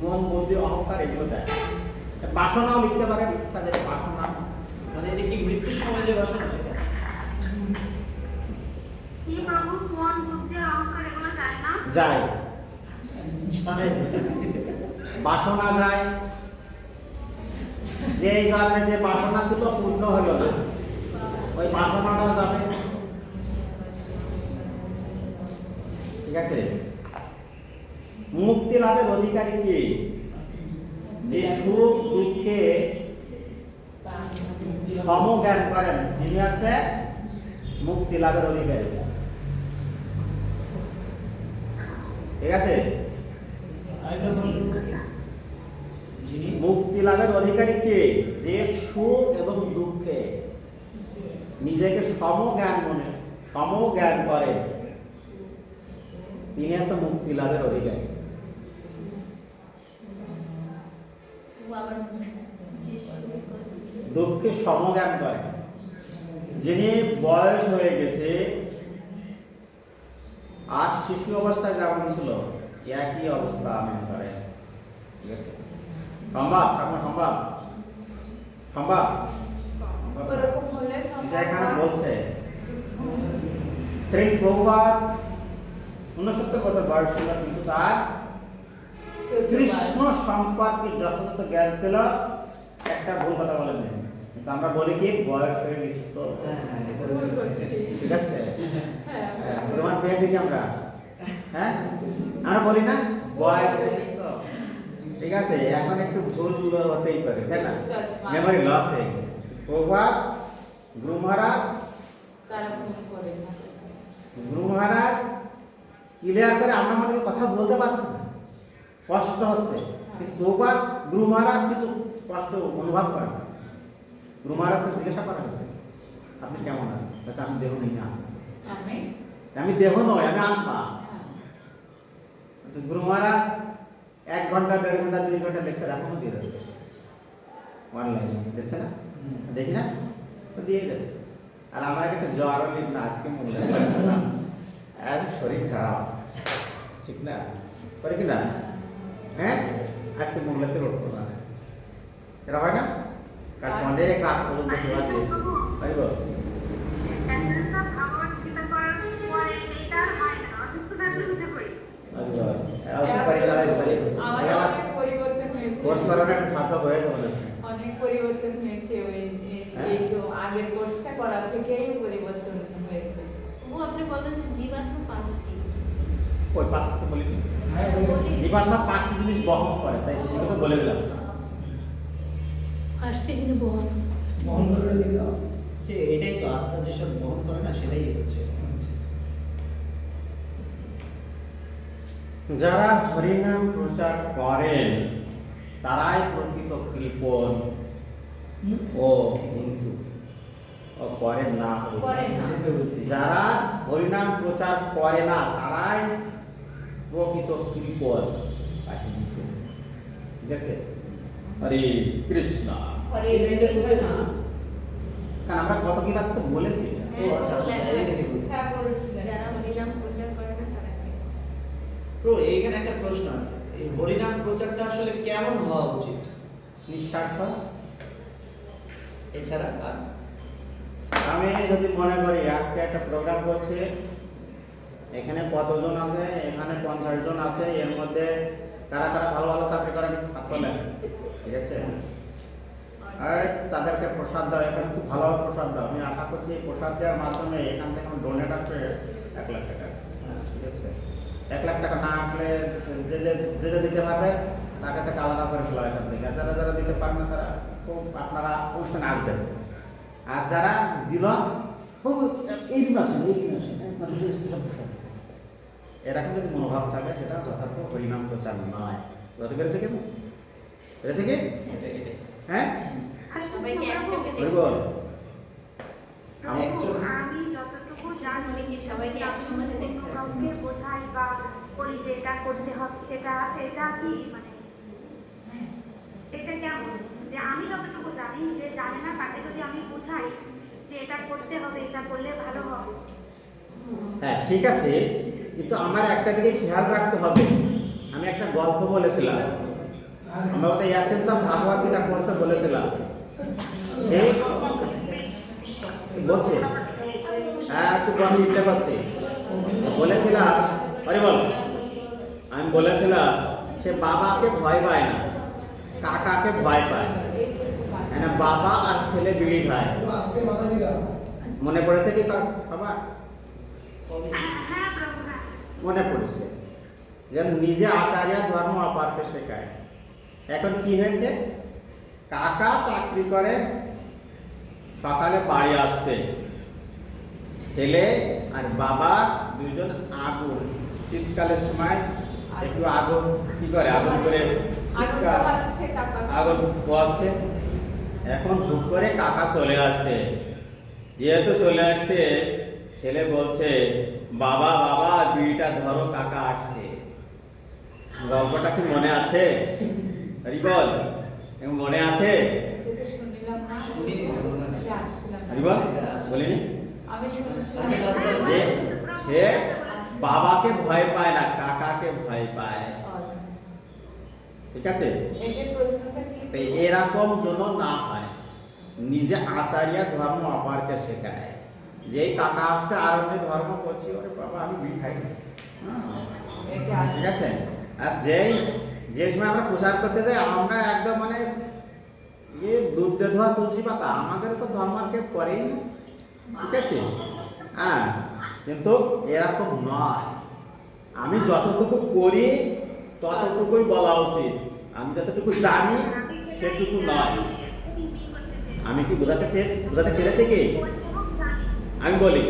মন, বুদ্ধি, অহংকার এগুলো দেয়। বাসনাও লিখতে পারে, ইচ্ছা, যে বাসনা মানে এটা কি মৃত্যুর সময় যে বাসনা সেটা? কি প্রভু, মন, বুদ্ধি আর অহংকার যায়, বাসনা যায়, যে এই জন্মে যে বাসনা ছিল পূর্ণ হলো না, ওই বাসনাটাও যাবে। ঠিক আছে, মুক্তি লাভের অধিকারী কে? যে সুখ দুঃখে সমজ্ঞান করেন, যিনি আছে মুক্তি লাভের অধিকারী। ঠিক আছে, যিনি মুক্তি লাভের অধিকারী কে? যে সুখ এবং দুঃখে নিজেকে সমজ্ঞান করেন, তিনি আছে মুক্তি লাভের অধিকারী। দুঃখে সমজ্ঞান করেন, যিনি বয়স হয়ে গেছে আর শিশু অবস্থায় যেমন ছিল একই অবস্থা আমেন করেন। ঠিক আছে, সম্ভব ঠাকুর, সম্ভব সম্ভব ওরকম হলে এটা এখানে বলছে শ্রী প্রভুপাদ 69 বছর বয়স ছিল, কিন্তু তার কৃষ্ণ সম্পর্কে যথাযথ জ্ঞান ছিল। একটা ভুল কথা বলেন, কিন্তু আমরা বলি কি বয়স হয়ে গেছে তো। ঠিক আছে, প্রমাণ পেয়েছি কি আমরা? হ্যাঁ, আমরা বলি না বয়স হয়ে গেছে তো। ঠিক আছে, এখন একটু ভুল হতেই পারে, তাই না? মেমোরি লস হয়ে গেছে। প্রভাত গুরু মহারাজ ক্লিয়ার করে আমরা মনে কথা বলতে পারছি না, কষ্ট হচ্ছে, কিন্তু প্রভাত গুরু মহারাজ কিন্তু কষ্ট অনুভব করেন না। গুরু মহারাজকে জিজ্ঞাসা করা হয়েছে আপনি কেমন আছেন? আচ্ছা, আমি দেহ নেই না, আমি দেহ নয়, আমি আত্মা। গুরু মহারাজ 1 ঘন্টা 1.5 ঘন্টা 2 ঘন্টা লেকচার এখনো দিয়ে যাচ্ছে অনলাইনে, দিচ্ছে না? দেখি না, তো দিয়ে যাচ্ছে। আর আমার একটা জ্বরও নেই না, আজকে মনে শরীর খারাপ, ঠিক না? করে কি না? হ্যাঁ, আজকে মূল্যতে উঠতো না, এটা হয় না? কারণ অনেক রাত পর্যন্ত সেবা দিয়েছে, তাই বল? ভগবত গীতা করার পরে এটা হয় না, অসুস্থ থাকলে বুঝে করি। অনেক পরিবর্তন হয়েছে, এই তো আগের কোর্সটা করার থেকেই পরিবর্তন হয়েছে। আপনি বলেন যে জীবাত্মা 5টি, ওই 5টা বলি, জীবাত্মা 5টি জিনিস বহন করে, তাই সেটা তো বলে দিলাম। 5টি জিনিস বহন করে দিয়ে দাও। যে এটাই তো আত্মা যেসব বহন করে না, সেটাই হচ্ছে। যারা হরিনাম প্রচার করেন তারাই প্রকৃত কৃপণ ও হিংসু। করেন না, যারা হরিনাম প্রচার করে না তারাই প্রকৃত কৃপণ বা হিংসু। ঠিক আছে, হরে কৃষ্ণ। কারণ আমরা গত ক্লাসে তো বলেছি যারা হরিনাম প্রচার করে না তারা এইখানে একটা প্রশ্ন আছে, এই হরিনাম প্রচারটা আসলে কেমন হওয়া উচিত? নিঃস্বার্থ। এছাড়া আর আমি যদি মনে করি আজকে একটা প্রোগ্রাম করছে, এখানে কতজন আছে, এখানে 50 জন আছে, এর মধ্যে কারা কারা ভালো ভালো চাকরি করেন হাত তোলেন। ঠিক আছে, আর তাদেরকে প্রসাদ দাও, এখানে খুব ভালো প্রসাদ দাও। আমি আশা করছি এই প্রসাদ দেওয়ার মাধ্যমে এখান থেকে ডোনেট আসবে 1 লাখ টাকা। ঠিক আছে, 1 লাখ টাকা না আসলে যে যে দিতে পারবে তাকে তাকে আলাদা করে ফেলা এখান থেকে। আর যারা যারা দিতে পারবে না তারা খুব আপনারা অনুষ্ঠানে আসবেন। আর যারা দিল এই মাসে এরকম যদি মনোভাব থাকে, সেটা যথার্থ হরিনাম প্রচার নয়। বুঝতে পেরেছে কেন? পেরেছে কি? হ্যাঁ, সবাইকে একচোখে দেখতে বল। আমি যতটুকু জানি সবাইকে একসঙ্গে দেখতে হবে। কাউকে বোঝাই বা করি যে এটা করতে হবে, এটা কি মানে এটা কেমন? যে আমি যতটুকু জানি, যে জানে না তাকে যদি আমি বোঝাই যে এটা করতে হবে, এটা করলে ভালো হবে। হ্যাঁ, ঠিক আছে, কিন্তু আমার একটা দিকে খেয়াল রাখতে হবে। আমি একটা গল্প বলেছিলাম, আমরা ওটা এসেন্স অফ ভাগবত গীতা কোর্সে বলেছিলাম। সেই বলছে একটু বন্ধ করছে, বলেছিলাম, আরে বল আমি বলেছিলাম সে বাবাকে ভয় পায় না, কাকাকে ভয় পায়। না, বাবা আর ছেলে বিড়ি খায়। আজকে মাতাজি গাছ মনে পড়েছে কি বাবা? কবে? হ্যাঁ প্রভু, হ্যাঁ। মনে পড়েছে যেন নিজে আচার্য ধর্ম অপারকে শেখায়। এখন কি হয়েছে, কাকা চাকরি করে, সকালে বাড়ি আসবে, ছেলে আর বাবা দুজন আগুন, শীতকালের সময় একটু আগুন কি করে, আগুন করে শীতকাল আগুন পোয়াচ্ছে। এখন হুক করে কাকা চলে আসছে, যেহেতু চলে আসছে ছেলে বলছে বাবা বাবা বিড়িটা ধরো, কাকা আসছে। গল্পটা কি মনে আছে? হরিবল মনে আছে? শুনিলাম না, শুনিনি তো, মনে আছে। আসছিলাম না। হরিবল বলিনি আমি শুনছিলাম যে সে বাবাকে ভয় পায় না, কাকাকে ভয় পায়। ঠিক আছে, এটার প্রশ্নটা কি? তাই এরকম যেন না হয়, নিজে আচার্য ধর্ম অপারকে শেখায়। যেই কাকা আসছে আর আমি ধর্ম করছি, ওরে বাবা আমি বিড়ি খাই না। এটা ঠিক আছে, আর যে সময় আমরা প্রচার করতে যাই আমরা একদম মানে দুধ দিয়ে ধোয়া তুলসী পাতা, আমাদের তো ধর্ম আর কেউ করেই না। ঠিক আছে, হ্যাঁ, কিন্তু এরকম নয়। আমি যতটুকু করি ততটুকুই বলা উচিত, আমি যতটুকু জানি সেটুকু নয়। আমি কি বোঝাতে পেরেছি কি? আমি বলি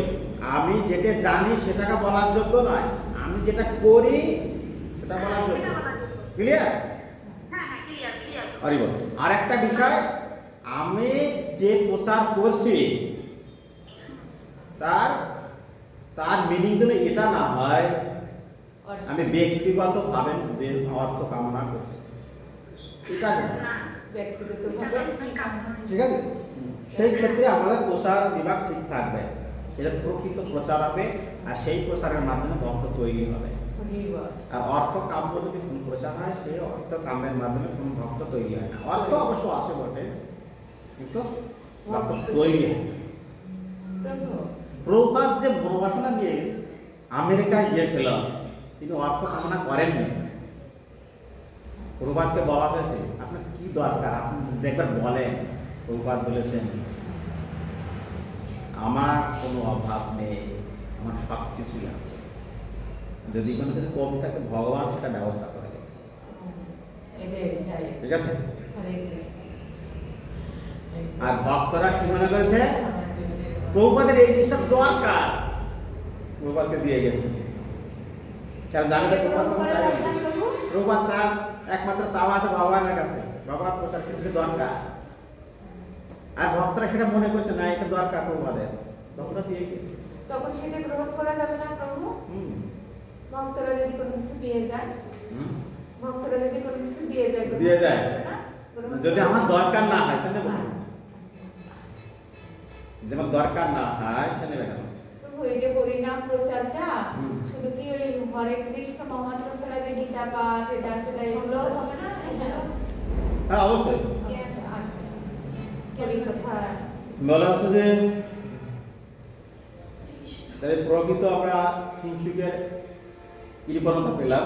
আমি যেটা জানি সেটাকে বলার যোগ্য নয়, আমি যেটা করি সেটা বলার যোগ্য। ক্লিয়ার? হ্যাঁ হ্যাঁ, ক্লিয়ার ক্লিয়ার। হরিবল। আর একটা বিষয়, আমি যে প্রচার করছি তার মিনিং যেন এটা না হয় আমি ব্যক্তিগতভাবে অর্থ কামনা করছি, এটা না। ব্যক্তিগতভাবে কি কামনা? ঠিক আছে, সেই ক্ষেত্রে আমাদের প্রচার বিভাগ ঠিক থাকবে, এটা প্রকৃত প্রচার হবে, আর সেই প্রচারের মাধ্যমে ভক্ত তৈরি হবে। আর অর্থ কাম্য যদি কোন প্রচার হয়, সেই অর্থ কাম্যের মাধ্যমে কোন ভক্ত তৈরি হয় না। অর্থ অবশ্য আসে বটে, কিন্তু ভক্ত তৈরি হয় না। প্রভুপাদ যে মনোবাসনা নিয়ে আমেরিকায় গিয়েছিল, তিনি অর্থ কামনা করেননি। প্রভুপাদকে বলা হয়েছে আপনার কি দরকার, আপনি দেখবেন বলেন। প্রভুপাদ বলেছেন আমার কোনো অভাব নেই, আমার সব কিছুই আছে, যদি কোনো কিছু কম থাকে ভগবান সেটা ব্যবস্থা করে দেবে। ঠিক আছে, আর ভক্তরা কি মনে করেছে প্রভুপাদের এই জিনিসটা দরকার, প্রভুপাদকে দিয়ে গেছে। কারণ জানে তো প্রভুপাদ চান, একমাত্র চাওয়া আছে ভগবানের কাছে, ভগবান প্রচার ক্ষেত্রে দরকার। আর ভক্তরা সেটা মনে করছে না এটা দরকার প্রভুপাদের, ভক্তরা দিয়ে গেছে। তখন সেটা গ্রহণ করা যাবে না প্রভু? ভক্তরা যদি কোনো কিছু দিয়ে যায়, ভক্তরা যদি কোনো কিছু দিয়ে যায়, দিয়ে যায় না? যদি আমার দরকার না হয় তাহলে বলুন, যেমন দরকার না হয় সে নেবে না। প্রভু এই যে হরিনাম প্রচারটা শুধু কি ওই হরে কৃষ্ণ মহামন্ত্র ছাড়া যে গীতা পাঠ এটা সেটা এগুলো হবে না? এগুলো হ্যাঁ অবশ্যই হরি কথা বলা হচ্ছে যে তাহলে প্রকৃত আমরা হিংসুকের কৃপণতা পেলাম।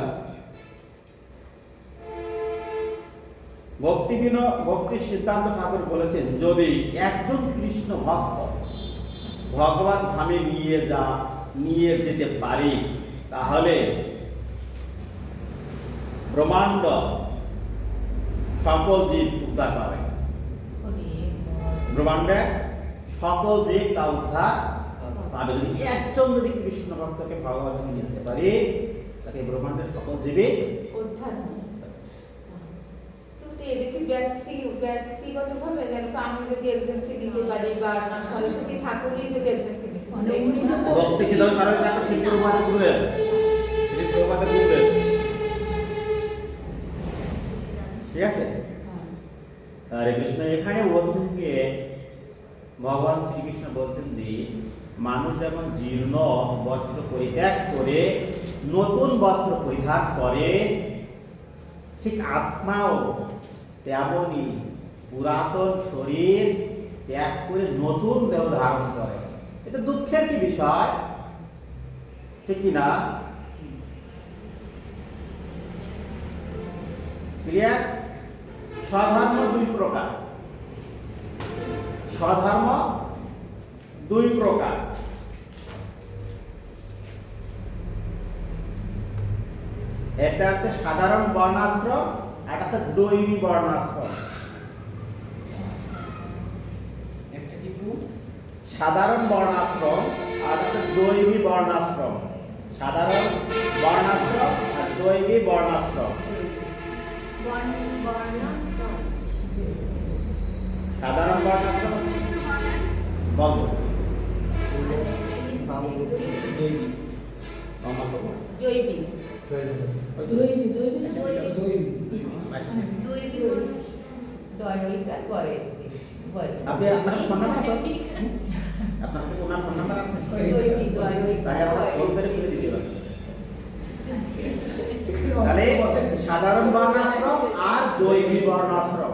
ভক্তি সিদ্ধান্ত ঠাকুর বলেছেন যদি একজন কৃষ্ণ ভক্ত ভগবান ধামে নিয়ে যেতে পারি, তাহলে ব্রহ্মাণ্ড সকল জীব উদ্ধার পাবে। ব্রহ্মাণ্ডের সকল জীব তা উদ্ধার পাবে যদি একজন কৃষ্ণ ভক্তকে ভগবান ধামে নিয়ে যেতে পারি, তাকে ব্রহ্মাণ্ডের সকল জীবে উদ্ধার হবে। এটা কি ব্যক্তিগতভাবে, যেন আমি যদি একজনকে দিতে পারি বা না সরস্বতী ঠাকুরই যদি একজনকে দিতে পারি, ভক্তি সিদ্ধান্ত সারা যাকে ঠিক প্রভুপাদের গুরুদেব, শ্রী প্রভুপাদের গুরুদেব। ঠিক আছে, হরে কৃষ্ণ। এখানে অর্জুনকে ভগবান শ্রীকৃষ্ণ বলছেন যে মানুষ যেমন জীর্ণ বস্ত্র পরিত্যাগ করে নতুন বস্ত্র পরিধান করে, ঠিক আত্মাও তেমনই পুরাতন শরীর ত্যাগ করে নতুন দেহ ধারণ করে। এটা দুঃখের কি বিষয়, ঠিক কি না? ক্লিয়ার? স্বধর্ম দুই প্রকার। স্বধর্ম দুই প্রকার। একটা আছে সাধারণ বর্ণাশ্রম, আর একটা আছে দৈবী বর্ণাশ্রম। একটা কি টু? সাধারণ বর্ণাশ্রম আর আছে দৈবী বর্ণাশ্রম। সাধারণ বর্ণাশ্রম আর দৈবী বর্ণাশ্রম। বর্ণাশ্রম। সাধারণ বর্ণাশ্রম বলো। জৈবিক দয়িকার পরে আপনি আপনার ফোন নাম্বার তো আপনার কাছে ওনার ফোন নাম্বার আছে? জৈবিক দয়িক তাহলে আমরা ফোন করে ফেলে দিতে পারি। তাহলে সাধারণ বর্ণাশ্রম আর দৈবী বর্ণাশ্রম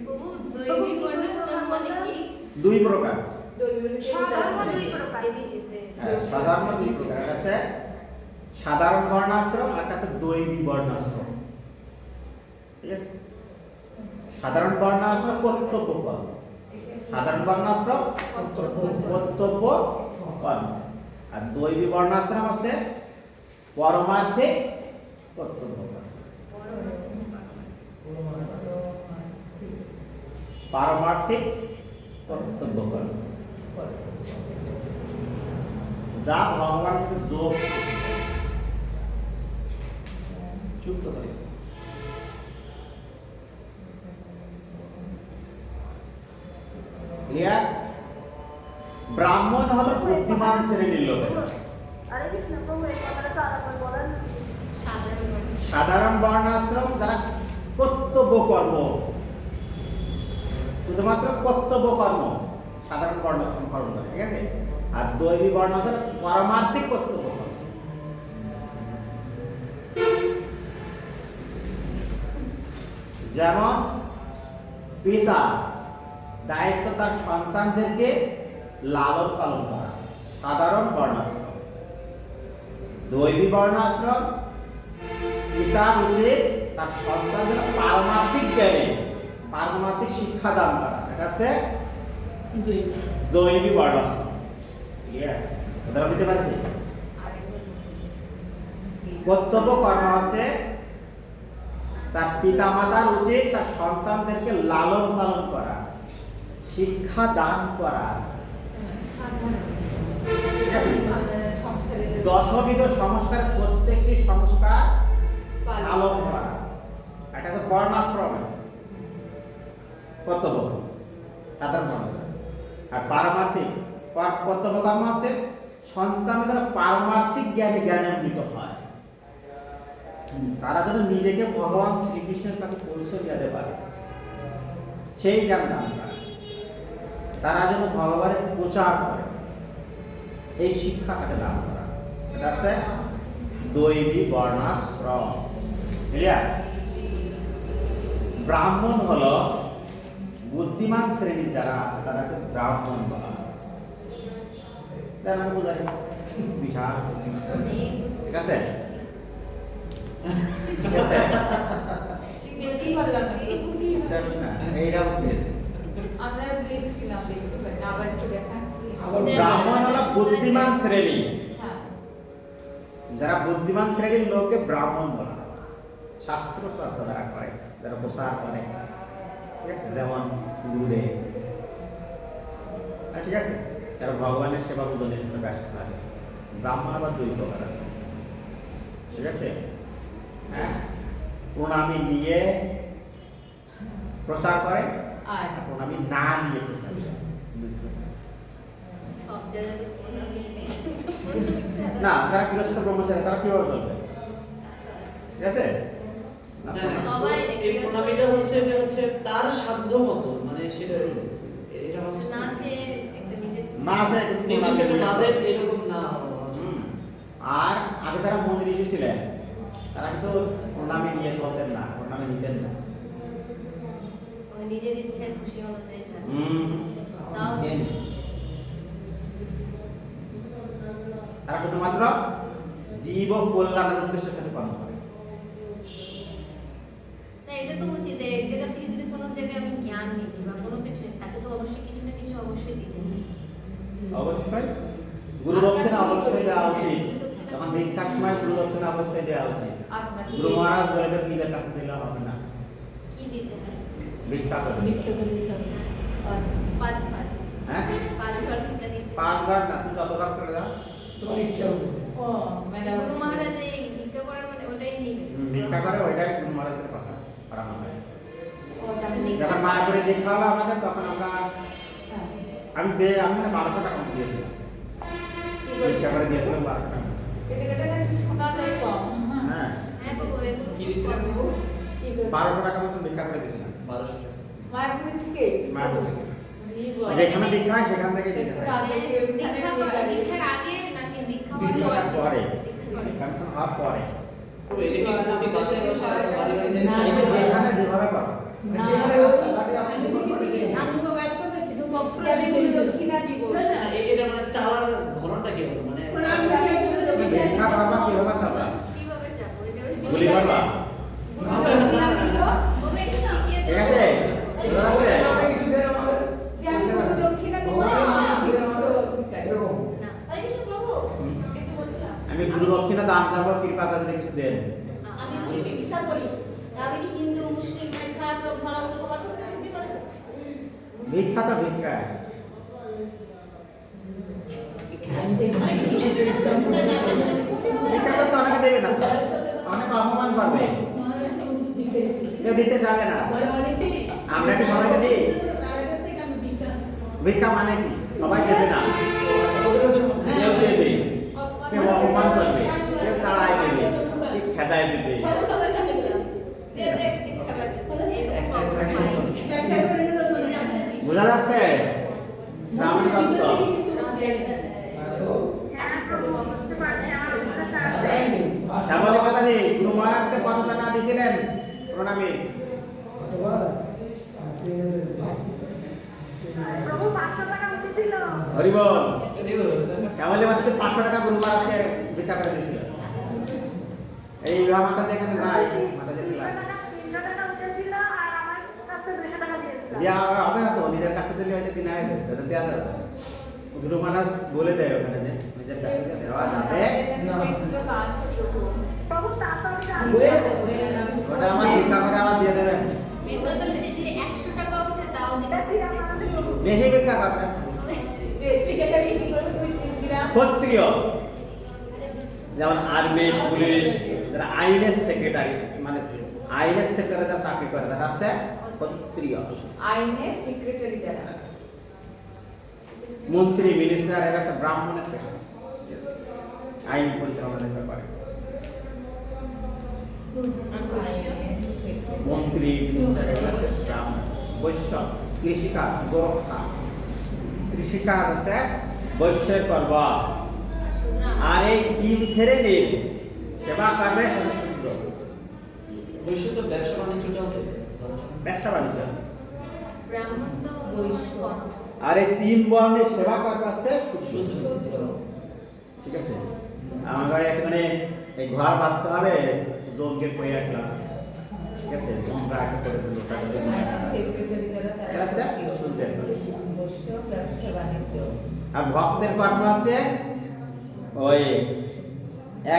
বাবু, দৈবিক বর্ণাশ্রম মানে কি? দুই প্রকার। সাধারণ দুই প্রকার। হ্যাঁ, সাধারণ দুই প্রকার। একটা আছে সাধারণ বর্ণাশ্রম আর একটা আছে দৈবী বর্ণাশ্রম। ঠিক আছে? সাধারণ বর্ণাশ্রম কর্তব্য কর্ম, সাধারণ বর্ণাশ্রম কর্তব্য কর্ম, আর দৈবী বর্ণাশ্রম আছে পরমার্থিক কর্তব্য কর্ম। পারমার্থিক কর্তব্য কর্ম যা ভগবানের সাথে যোগ যুক্ত করে। ক্লিয়ার? ব্রাহ্মণ হলো বুদ্ধিমান শ্রেণীর লোক। আরে কৃষ্ণ প্রভু এই কথাটা তো আরেকবার বলেন। সাধারণ বর্ণাশ্রম যারা কর্তব্য কর্ম, শুধুমাত্র কর্তব্য কর্ম সাধারণ বর্ণাশ্রম কর্ম করে, ঠিক আছে? আর দৈবী বর্ণাশ্রম পারমার্থিক কর্তব্য কর্ম। যেমন পিতা দায়িত্ব তার সন্তানদেরকে লালন পালন করা, সাধারণ বর্ণাশ্রম। দৈবী বর্ণাশ্রম পিতার উচিত তার সন্তানদের পারমার্থিক জ্ঞানে পারমার্থিক শিক্ষা দান করা, এটা হচ্ছে দৈবী বর্ণাশ্রম। ক্লিয়ার? উদাহরণ দিতে পারছি? কর্তব্য কর্ম আছে তার পিতা মাতার উচিত তার সন্তানদেরকে লালন পালন করা, শিক্ষা দান করা। দশবিধ সংস্কার প্রত্যেকটি সংস্কার পালন করা, এটা হচ্ছে বর্ণাশ্রম কর্তব্য সাধারণ বর্ণাশ্রম। আর পারমার্থিক কর্তব্য কর্ম আছে সন্তানের যেন পারমার্থিক জ্ঞানে জ্ঞানান্বিত হয়, তারা যেন নিজেকে ভগবান শ্রীকৃষ্ণের কাছে পরিচয় দিতে পারে, সেই জ্ঞান দান করে, তারা যেন ভগবানের প্রচার করে, এই শিক্ষা তাকে দান করা। এটা আছে দৈবী বর্ণাশ্রম। ক্লিয়ার? ব্রাহ্মণ হলো বুদ্ধিমান শ্রেণীর যারা আছে তারাকে ব্রাহ্মণ বলা হয়। বোঝাই বিশাল বুদ্ধিমান, ঠিক আছে? ঠিক আছে? এইটা বুঝতে পেরেছি। আমরা লিখছিলাম, দেখতে পারি আবার একটু দেখান। ব্রাহ্মণ হলো বুদ্ধিমান শ্রেণী, হ্যাঁ, যারা বুদ্ধিমান শ্রেণীর লোককে ব্রাহ্মণ বলা হয়। শাস্ত্র চর্চা যারা করে, যারা প্রসার করে, ঠিক আছে? যেমন গুরুদেব, ঠিক আছে? যারা ভগবানের সেবা প্রদানে ব্যস্ত থাকে। ব্রাহ্মণ আবার দুই প্রকার আছে, ঠিক আছে? হ্যাঁ, প্রণামী নিয়ে প্রচার করে আর আর প্রণামী না নিয়ে প্রচার করে। সব জায়গায় প্রণামী নেই। না, যারা গৃহস্থ ব্রহ্মচারী তারা কিভাবে চলবে, ঠিক আছে? সবাই এই প্রণামীটা হচ্ছে যে হচ্ছে তার সাধ্য মতো, মানে সেটা এটা হচ্ছে না যে একটা নিজের না যায় কিন্তু নির্দিষ্ট প্রণামী একটা বাজেট এরকম না। হুম। আর আগে যারা মন্দির এসেছিলেন তারা কিন্তু প্রণামী নিয়ে চলতেন না, প্রণামী নিতেন না। নিজের ইচ্ছে খুশি অনুযায়ী চালায়। হুম। তাও নেন। তারা শুধুমাত্র জীব কল্যাণের উদ্দেশ্যে তারা কর্ম করে। না এটা তো উচিত, এক জায়গা থেকে যদি কোনো জায়গায় আমি জ্ঞান নিচ্ছি বা কোনো কিছু, তাকে তো অবশ্যই কিছু না কিছু অবশ্যই দিতে হবে। অবশ্যই গুরু দক্ষিণা অবশ্যই দেওয়া উচিত। যখন ভিক্ষার সময় গুরু দক্ষিণা অবশ্যই দেওয়া উচিত। আপনাকে গুরু মহারাজ বলে দেন নিজের কাছে দিলে হবে না, কি দিতে হয়? ভিক্ষা করে। পাঁচ ভার, হ্যাঁ 5 ভার ভিক্ষা দিতে হয়। 5 বার না, তুমি যতবার করে দাও। তোমার ইচ্ছা হবে। ও ম্যাডাম গুরু মহারাজ এই ভিক্ষা করার মানে ওটাই নিবে। ভিক্ষা করে ওইটাই গুরু মহারাজের কথা পাঠানো হয়। ও তাহলে যখন মায়াপুরে দীক্ষা হলো আমাদের, তখন আমরা হ্যাঁ। আমি মানে 1200 টাকা মতো দিয়েছিলাম। ভিক্ষা করে দিয়েছিলাম 1200 টাকা। এটা একটু শোনাটাই কম। হ্যাঁ হ্যাঁ বাবু, এগুলো কি দিছিলেন বাবু? কি করছে? 1200 টাকা মতো ভিক্ষা করে দিয়েছিলাম। 1200 টাকা। মায়াপুর থেকে? মায়াপুর থেকে। ই বল। যেখানে দীক্ষা হয় সেখান থেকে দিতে হয়। দীক্ষার আগে নাকি দীক্ষা হওয়ার দীক্ষার পরে, দীক্ষার পরে। দীক্ষা হওয়ার পরে। ও এটা কি প্রতি বাসায় বাসায় বাড়ি বাড়ি যায়? না, এটা যেখানে যেভাবে পারো। যেখানে রাস্তাঘাটে আমি আমাদের দেখেছি কি, সামনে আসবে না, কিছু পক্ষ আমি গুরু দক্ষিণা দিব। না, এটা মানে চাওয়ার ধরনটা কি হবে? মানে ভিক্ষা করবা কিভাবে চাবা? কিভাবে যাবো? এটা গুলি করবা? গুরু দক্ষিণা দিব। বাবু একটু শিখিয়ে ঠিক দেবো। আছে? বুঝা যাচ্ছে? কিছু দেন আমাদের। যে আমি গুরু দক্ষিণা দিব না, এরকম। না, তাই কিছু বাবু একটু বলছিলাম। আমি গুরু দক্ষিণা দান করবো, কৃপা করে যদি কিছু দেন। আমি যদি ভিক্ষা করি, আমি কি হিন্দু মুসলিম খারাপ লোক ভালো লোক সবার কাছ থেকে দিতে পারবো? ভিক্ষা তো ভিক্ষা। ভিক্ষা করতে অনেকে দেবে না, অনেকে অপমান করবে, কেউ দিতে যাবে না। আমরা কি সবাইকে দিই? ভিক্ষা মানে কি? সবাই দেবে না, কেউ দেবে, কেউ অপমান করবে, কেউ তাড়াই দেবে, কেউ খেদায় দেবে। বোঝা যাচ্ছে? শ্রাবণী দত্ত। হ্যাঁ প্রভু বুঝতে পারছি, আমার অভিজ্ঞতা আছে। শ্যামলী মাতাজি গুরু মহারাজকে কত টাকা দিয়েছিলেন প্রণামী? কতবার? প্রভু 500 টাকা উঠেছিল। হরিবল। শ্যামলী মাতাজি 500 টাকা গুরু মহারাজকে ভিক্ষা করে দিয়েছিলেন। এই বিবাহ মাতাজি এখানে নাই, মাতাজি 300 টাকা উঠেছিল আর আমার কাছে 200 টাকা দিয়েছিল। দেওয়া হবে না তো, নিজের কাছ থেকে দিলে হয়তো দিন আগে দেওয়া যাবে। গুরু মহারাজ বলে দেয় ওখানে যে নিজের কাছ থেকে দেওয়া যাবে। প্রভু তা তো আমি জানি। ওটা আমার ভিক্ষা করে আবার দিয়ে দেবেন। এটা তাহলে যদি 100 টাকা উঠে তাও দিতে দেখি আমাদের প্রভু। বেশি ভিক্ষা করবেন। ক্ষত্রিয় যেমন আর্মি, পুলিশ, যারা আইনের সেক্রেটারি, মানে আইনের সেক্টরে যারা চাকরি করে তারা আছে ক্ষত্রিয়। আইনের সেক্রেটারি যারা, মন্ত্রী, মিনিস্টার, এরা সব ব্রাহ্মণের পেশা, আইন পরিচালনা করে। মন্ত্রী, মিনিস্টার, এরা হচ্ছে ব্রাহ্মণ। বৈশ্য কৃষিকাজ, গোরক্ষা, কৃষিকাজ আছে বৈশ্যের করবা। আর এই 3 শ্রেণীর সেবা করবে সেটা শূদ্র। বৈশ্য তো ব্যবসা বাণিজ্যটাও দেবে। ব্যবসা বাণিজ্য। ব্রাহ্মণ তো কম। আর এই 3 বর্ণের সেবা করবে আছে শূদ্র। শূদ্র। ঠিক আছে? আমার এখানে এই ঘর বাঁধতে হবে, জনকে কই আসলাম। ঠিক আছে? জনরা আসা করে দিল টাকা দিয়ে। আইনের সেক্রেটারি যারা তারা এরা হচ্ছে শূদ্রের কাজ। বৈশ্য, ব্যবসা বাণিজ্য। আর ভক্তের কর্ম আছে ওই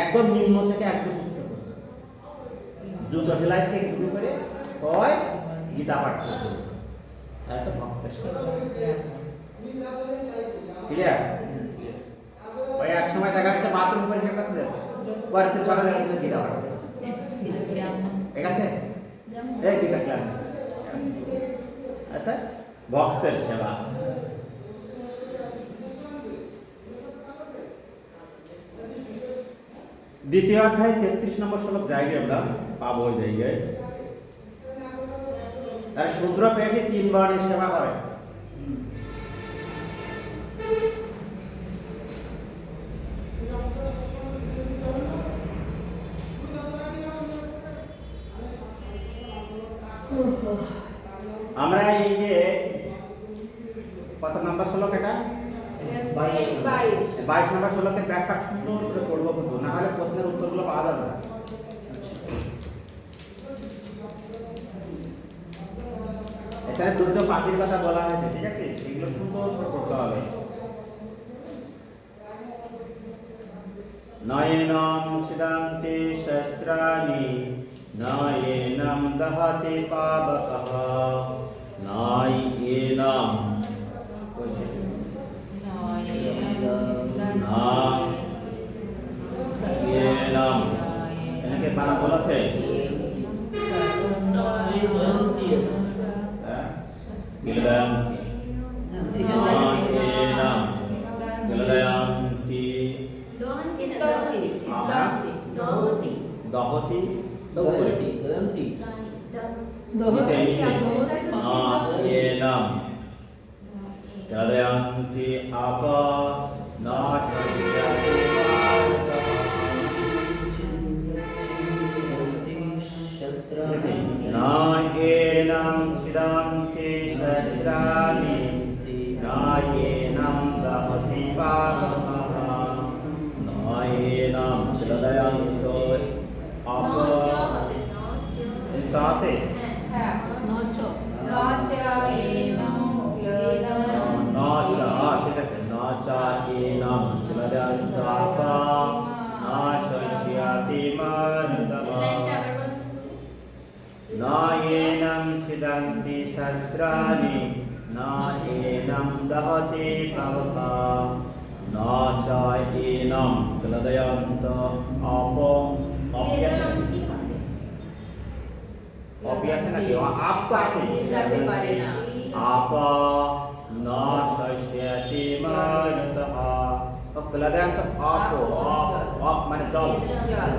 একদম নিম্ন থেকে একদম উচ্চ পর্যন্ত, জুতো সেলাই থেকে শুরু করে ওই গীতা পাঠ করতে, এত ভক্তের সেবা। ক্লিয়ার? ওই এক সময় দেখা যাচ্ছে বাথরুম পরিষ্কার করতে যাবে, পরে তো চলে যাবে গীতা পাঠ করতে। ঠিক আছে? এই গীতা ক্লাস। আচ্ছা, ভক্তের সেবা। দ্বিতীয় অধ্যায় 33 নম্বর শ্লোক জায়গায় আমরা পাবো, ওই জায়গায় তার শূদ্র পেয়েছে 3 বর্ণের সেবা করে। আমরা এই যে কত নম্বর শ্লোক এটা? 22 নম্বর শ্লোকের ব্যাখ্যা সুন্দর করে পড়বো, কিন্তু না হলে প্রশ্নের উত্তরগুলো পাওয়া যাবে না। এখানে দুটো পাখির কথা বলা হয়েছে, ঠিক আছে? এগুলো সুন্দর করে পড়তে হবে। নয়নম ছিদন্তি শস্ত্রাণি নয়েনম দহতি পাবকঃ নয়েনম নয়েনম এনেকে বানা বলেছে গিলদান্তি নয়েনম গিলদান্তি দহন্তি না দহন্তি। দহতি দৌপরি দয়ন্তি নিচে নিচে নয়েনম গিলদান্তি আপ নাশস্যাতি নয়েনম ছিদন্তি শস্ত্রাণি নয়েনম দহতি পাবকঃ নয়েনম গিলদান্তি আপ ইনসা আছে হ্যাঁ নচ নাচা ঠিক আছে নাচা এনম গিলদান্তি আপ নাশস্যাতি মানতঃ নয়েনম ছিদন্তি শস্ত্রাণি নয়েনম দহতি পাবকঃ নাচায়েনম গিলদান্তি আপ অপিয়াসে নাকি আপ তো আছে যেতে পারে না। আপ নাশস্যাতি মানতঃ গিলদান্তি আপ আপ মানে জল জল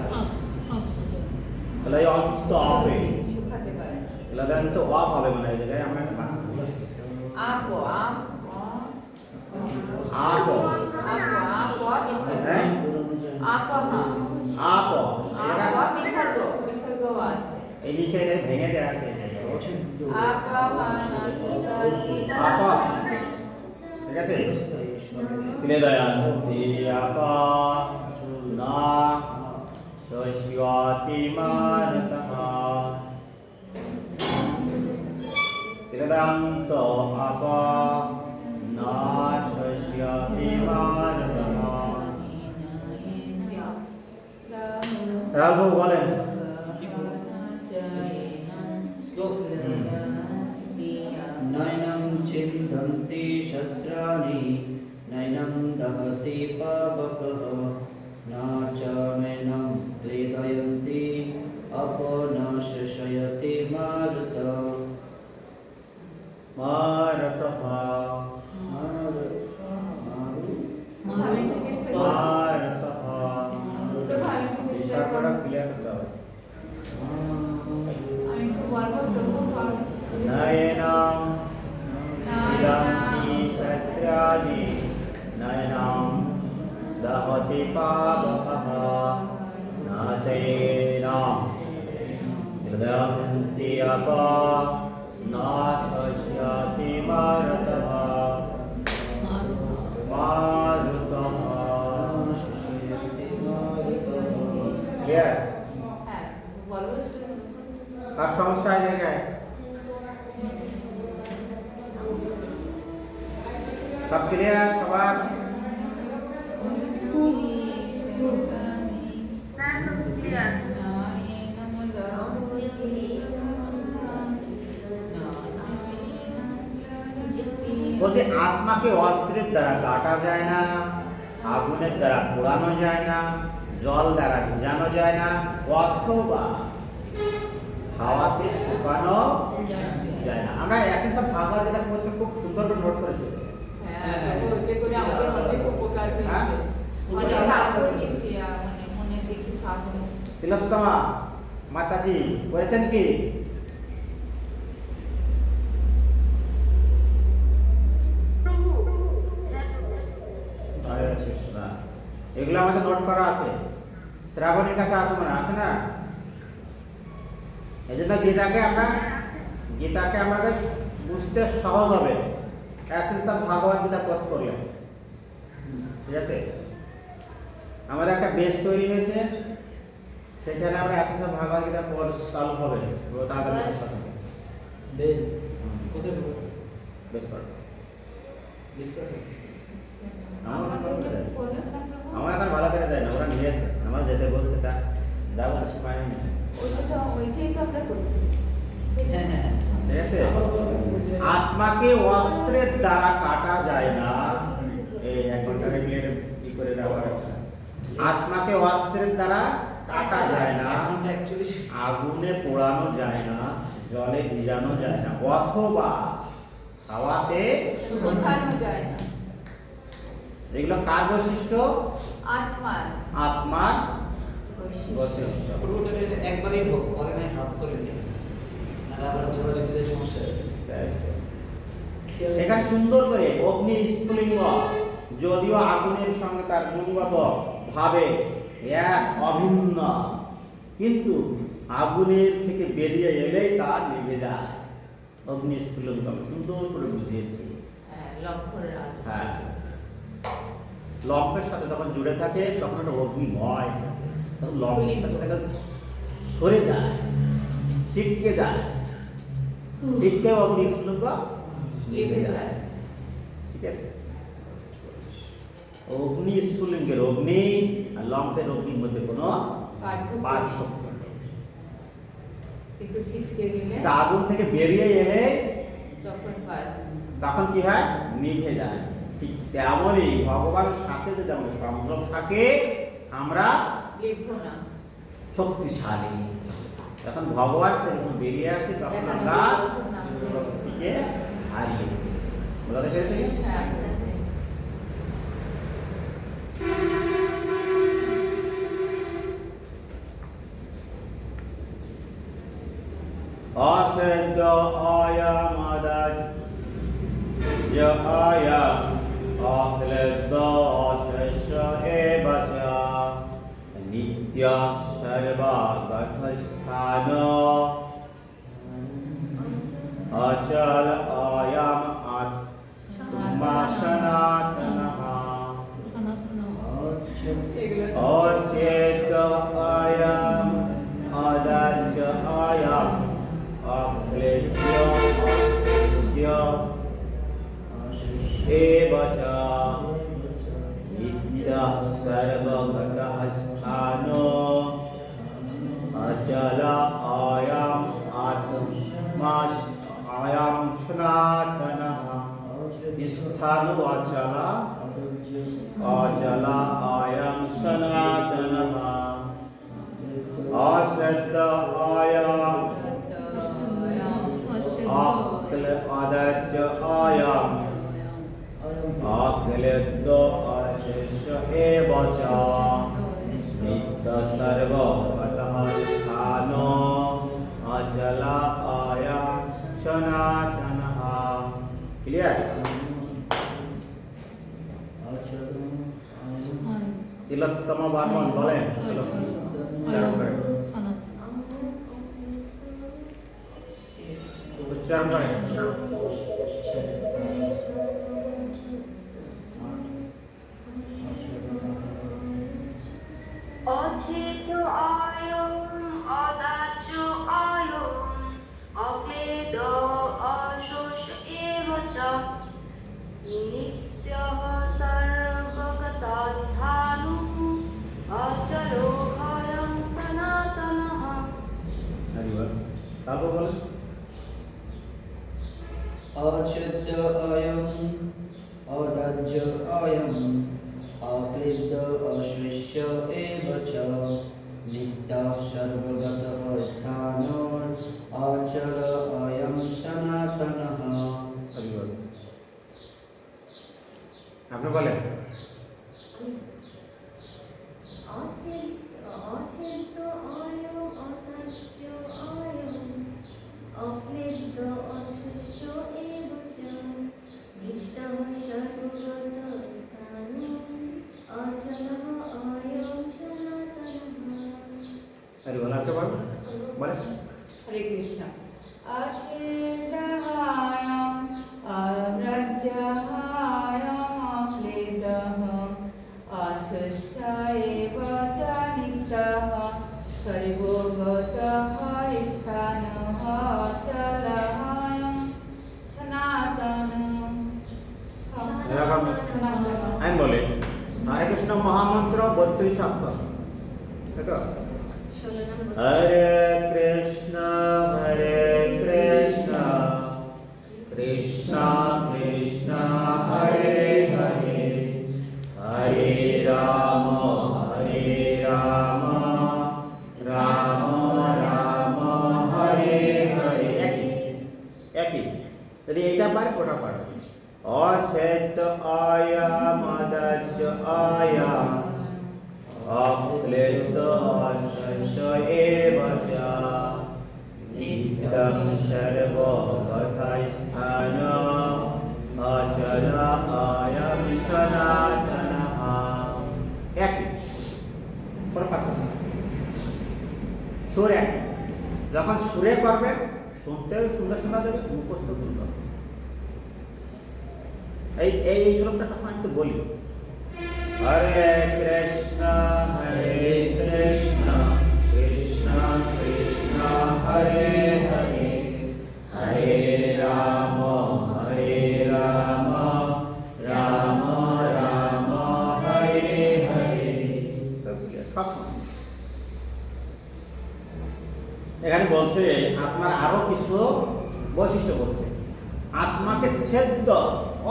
গিলদান্তি আপে শুকাতে পারে না। গিলদান্তি আপ হবে মানে এই জায়গায় আমরা একটা বানান ভুল আছে আপো আপ আপ বিসর্গ হ্যাঁ আপ আপ এটা বিসর্গ বিসর্গ আছে এই নিচে এটা ভেঙে দেওয়া আছে এই জায়গায়। আপ মানসি আপ ঠিক আছে গিলদান্তি আপ না শস্যাতি মানতঃ গিলদান্তি আপ না শস্যাতি মানতঃ রাঘব বলেন শ্লোক নয়নম ছিন্দন্তি শস্ত্রাণি নয়নম দহতি পাবকঃ নাচমেনম ক্লেদয়ন্তি আপনাশয়তি মারুতঃ মারতঃ আমি একটু চেষ্টা করি মারতঃ তো আমি একটু চেষ্টা বিষয়টা করি ক্লিয়ার করতে হবে। আমি একটু বলবো প্রভু নয়নম ছিদন্তি শস্ত্রাণি নয়নম দহতি পাবকঃ নাশয়েনম গিলদান্তি আপ নাশস্যাতি মারতঃ মারুতঃ ক্লিয়ার? হ্যাঁ বলবো আর সমস্যা এই জায়গায় সব ক্লিয়ার সবার? বলছে আত্মাকে অস্ত্রের দ্বারা কাটা যায় না, আগুনের দ্বারা পোড়ানো যায় না, জল দ্বারা ভিজানো যায় না, অথবা হাওয়াতে শুকানো যায় না। আমরা এসেন্স অফ ভাগবত গীতা পড়ছি, খুব সুন্দর করে নোট করেছি। হ্যাঁ ওইটা করে আমাদের অনেক উপকার হ্যাঁ? হয়েছে অনেক আগ্রহ দিয়েছি মানে মনে দেখি সামনে তিলোত্তমা মাতাজি করেছেন কি? হরে কৃষ্ণ। এগুলো আমাদের নোট করা আছে, শ্রাবণীর কাছে আছে মনে আছে না? এই জন্য গীতাকে আমাদের বুঝতে সহজ হবে essence of Bhagavad Gita post করলে। ঠিক আছে, আমাদের একটা বেস তৈরি হয়েছে, সেখানে আমরা essence of Bhagavad Gita course চালু হবে তাড়াতাড়ি। বেশ কোথায় বলবো? বেশ পারো। বিস্তার আমার আমাদের কথা বলতে এটা দেয়। বললেন না প্রভু? আমার এখন ভালো করে দেয় না, ওরা নিয়েছে আমার যেতে বলছে তা যা বলছে পাইনি। ওইটাই তো আমরা করছি। সেটা- হ্যাঁ, হ্যাঁ। ঠিক আছে, আত্মাকে অস্ত্রের দ্বারা কাটা যায় না। এই 1 ঘন্টা রেগুলেট কি করে দেওয়া হয়। আত্মাকে অস্ত্রের দ্বারা কাটা যায় না, এখন অ্যাকচুয়ালি আগুনে পোড়ানো যায় না, জলে ভিজানো যায় না, অথবা হাওয়াতে শুকানো যায় না। এগুলো কার বৈশিষ্ট্য? আত্মার আত্মার বৈশিষ্ট্য। বৈশিষ্ট্য। পূর্বতনে একবারই হোক, পরে নাই হাত করে দিয়ে। নাহলে আবার জোড়া দিতে সমস্যা হবে। এখানে সুন্দর করে অগ্নির স্ফুলিঙ্গ, যদিও আগুনের সঙ্গে তার গুণগত ভাবে এক অভিন্ন, কিন্তু আগুনের থেকে বেরিয়ে এলেই তা নিভে যায়। অগ্নি স্ফুলিঙ্গ আমি সুন্দর করে বুঝিয়েছি। হ্যাঁ, লক্ষ্যের আলো। হ্যাঁ, লম্পের সাথে যখন জুড়ে থাকে তখন একটা অগ্নিময় থাকে। তখন লম্পের সাথে থাকে সরে যায়, ছিটকে যায়, ছিটকে অগ্নি স্ফুলিঙ্গ লিভে যায়। ঠিক আছে, অগ্নি স্ফুলিঙ্গের অগ্নি আর লম্পের অগ্নির মধ্যে কোনো পার্থক্য নেই। কিন্তু ছিটকে গেলে কিন্তু আগুন থেকে বেরিয়ে এলে তখন পার্থক্য। তখন কি হয়? নিভে যায়। ঠিক তেমনই ভগবানের সাথে যদি আমাদের সংযোগ থাকে আমরা লিভব না। শক্তিশালী। যখন ভগবান থেকে যখন বেরিয়ে আসি তখন আমরা ভক্তিকে হারিয়ে ফেলি। বুঝতে পেরেছি? হ্যাঁ। অসেদ্য অয়মদজ অয়ম অক্লেদ্য অশেষ এবচ নিত্য সর্বগতস্থান অচল অয়ম আত্মা সনাতনঃ অসেদ্য অয়ম অদজ অয়ম অক্লেদ্য অশেষ এবচ নিত্য সর্বগতঃ স্থান অচল অয়ম আত্মা অয়ম সনাতনঃ স্থান অচল অচল অয়ম সনাতনঃ অশ্রদ্ধ অয়ম অক্ল অদজ অয়ম অক্লেদ্য অশেষ এবচ নিত্য সর্বগতঃ স্থান অচল অয়ম সনাতনঃ। ক্লিয়ার? তিলোত্তম বর্মন বলেন উচ্চারণ করেন। অচ্ছেদ্য অয়ম অদাহ্য অয়ম অক্লেদ অশোষ এব চ নিত্যঃ সর্বগতস্থাণুঃ অচলোऽয়ং সনাতনঃ। তারপর বলেন অচ্ছেদ্য অয়ম অদাহ্য অয়ম অক্লেদ্য অশেষ এব চ নিত্য সর্বগতঃ স্থাণুঃ অচল অয়ম সনাতনঃ। আপনি বলেন। অচ্ছেদ্য অয়ম অদাহ্য অয়ম অক্লেদ্য অশেষ এবচ নিত্যঃ সর্বগতস্থাণুঃ অচলঃ অয়ং সনাতনঃ। আরে বলেন, আপনি বলেন। বলেন। হরে কৃষ্ণ। অচ্ছেদ্যহায়ম অদাহ্যহায়ম অক্লেদঃ অশেষ এব চ নিত্যঃ সর্বগতঃ স্থানঃ অচলঃ শোনাও যেন। আমি বলি হরে কৃষ্ণ মহামন্ত্র 32 অক্ষর, তাই তো? 16 নম্বর। হরে কৃষ্ণ কৃষ্ণ কৃষ্ণ হরে হরে, হরে রাম রাম রাম হরে হরে। একই যদি এইটা পারে ওটা পারে। অশ্বেত আয়া মদজ আয়া অক্লেদ অশ্ব এব চ নিত্যং সর্বগতস্থান অচল আয়ম সনাতনঃ। একই, কোনো পার্থক্য নেই। সুর একই। যখন সুরে করবেন শুনতেও সুন্দর শোনা যাবে, মুখস্থ করতে হবে। এই শ্লোকটা সবসময় আমি তো বলি, হরে কৃষ্ণ কৃষ্ণ কৃষ্ণ হরে হরে, হরে রাম রাম রাম হরে হরে। সবসময় এখানে বলছে আত্মার আরো কিছু বৈশিষ্ট্য বলছে। আত্মাকে ছেদ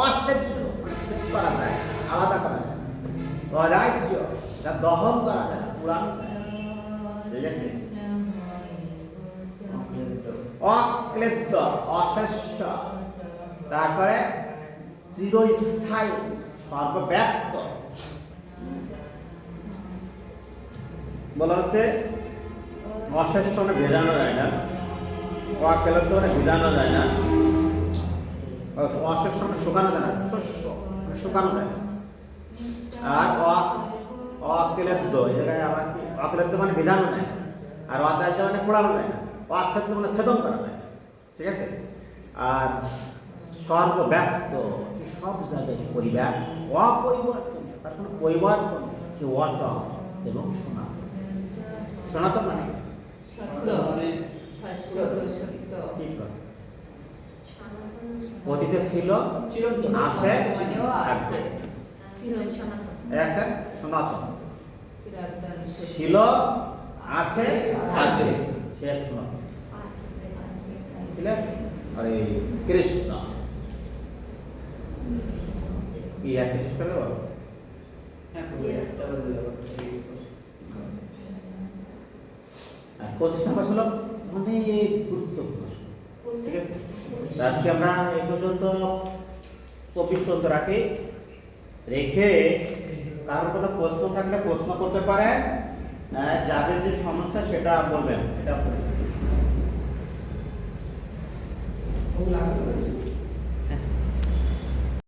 অছেদ করা যায়, আলাদা করা যায়। অরাজ্য যা দহন করা যায়, পুরানো যায়, ঠিক আছে? অক্লেদ্য অশস্য, তারপরে চিরস্থায়ী সর্বব্যাপ্ত। বলা হচ্ছে অশস্য মানে ভেজানো যায় না, অক্লেদ্য মানে ভেজানো যায় না, অশস্য মানে শুকানো যায় না, শস্য মানে শুকানো যায় না। আর অক্লেদ্য এই জায়গায় আবার কি, অক্লেদ্য মানে ভেজানো যায় না, আর অদাহ্য মানে পোড়ানো যায় না, অছেদ্য মানে ছেদন করা যায়, ঠিক আছে? আর সর্বব্যাপ্ত, সব জায়গায় পরিব্যাপ্ত, অপরিবর্তন, তার কোনো পরিবর্তন নেই, সে অচল এবং সনাতন। সনাতন মানে সত্য মানে শাশ্বত সত্য। ঠিক কথা। সনাতন অতীতে ছিল, চিরন্তন আছে, মানেও থাকবে। আছে। সনাতন। আছে সনাতন, চিরন্তন সত্য। ছিল, আছে, থাকবে, সে আছে সনাতন। ঠিক আছে? আর এই কৃষ্ণ এই আজকে শেষ করে দেবো। হ্যাঁ, পুরো একটা বলে দেবো। 25 নম্বর হলো অনেক গুরুত্বপূর্ণ শ্লোক, ঠিক আছে? তো আজকে আমরা এই পর্যন্ত 24 পর্যন্ত রাখি, রেখে কারোর কোনো প্রশ্ন থাকলে প্রশ্ন করতে পারেন, যাদের যে সমস্যা সেটা বলবেন। এটা খুব লাগবে।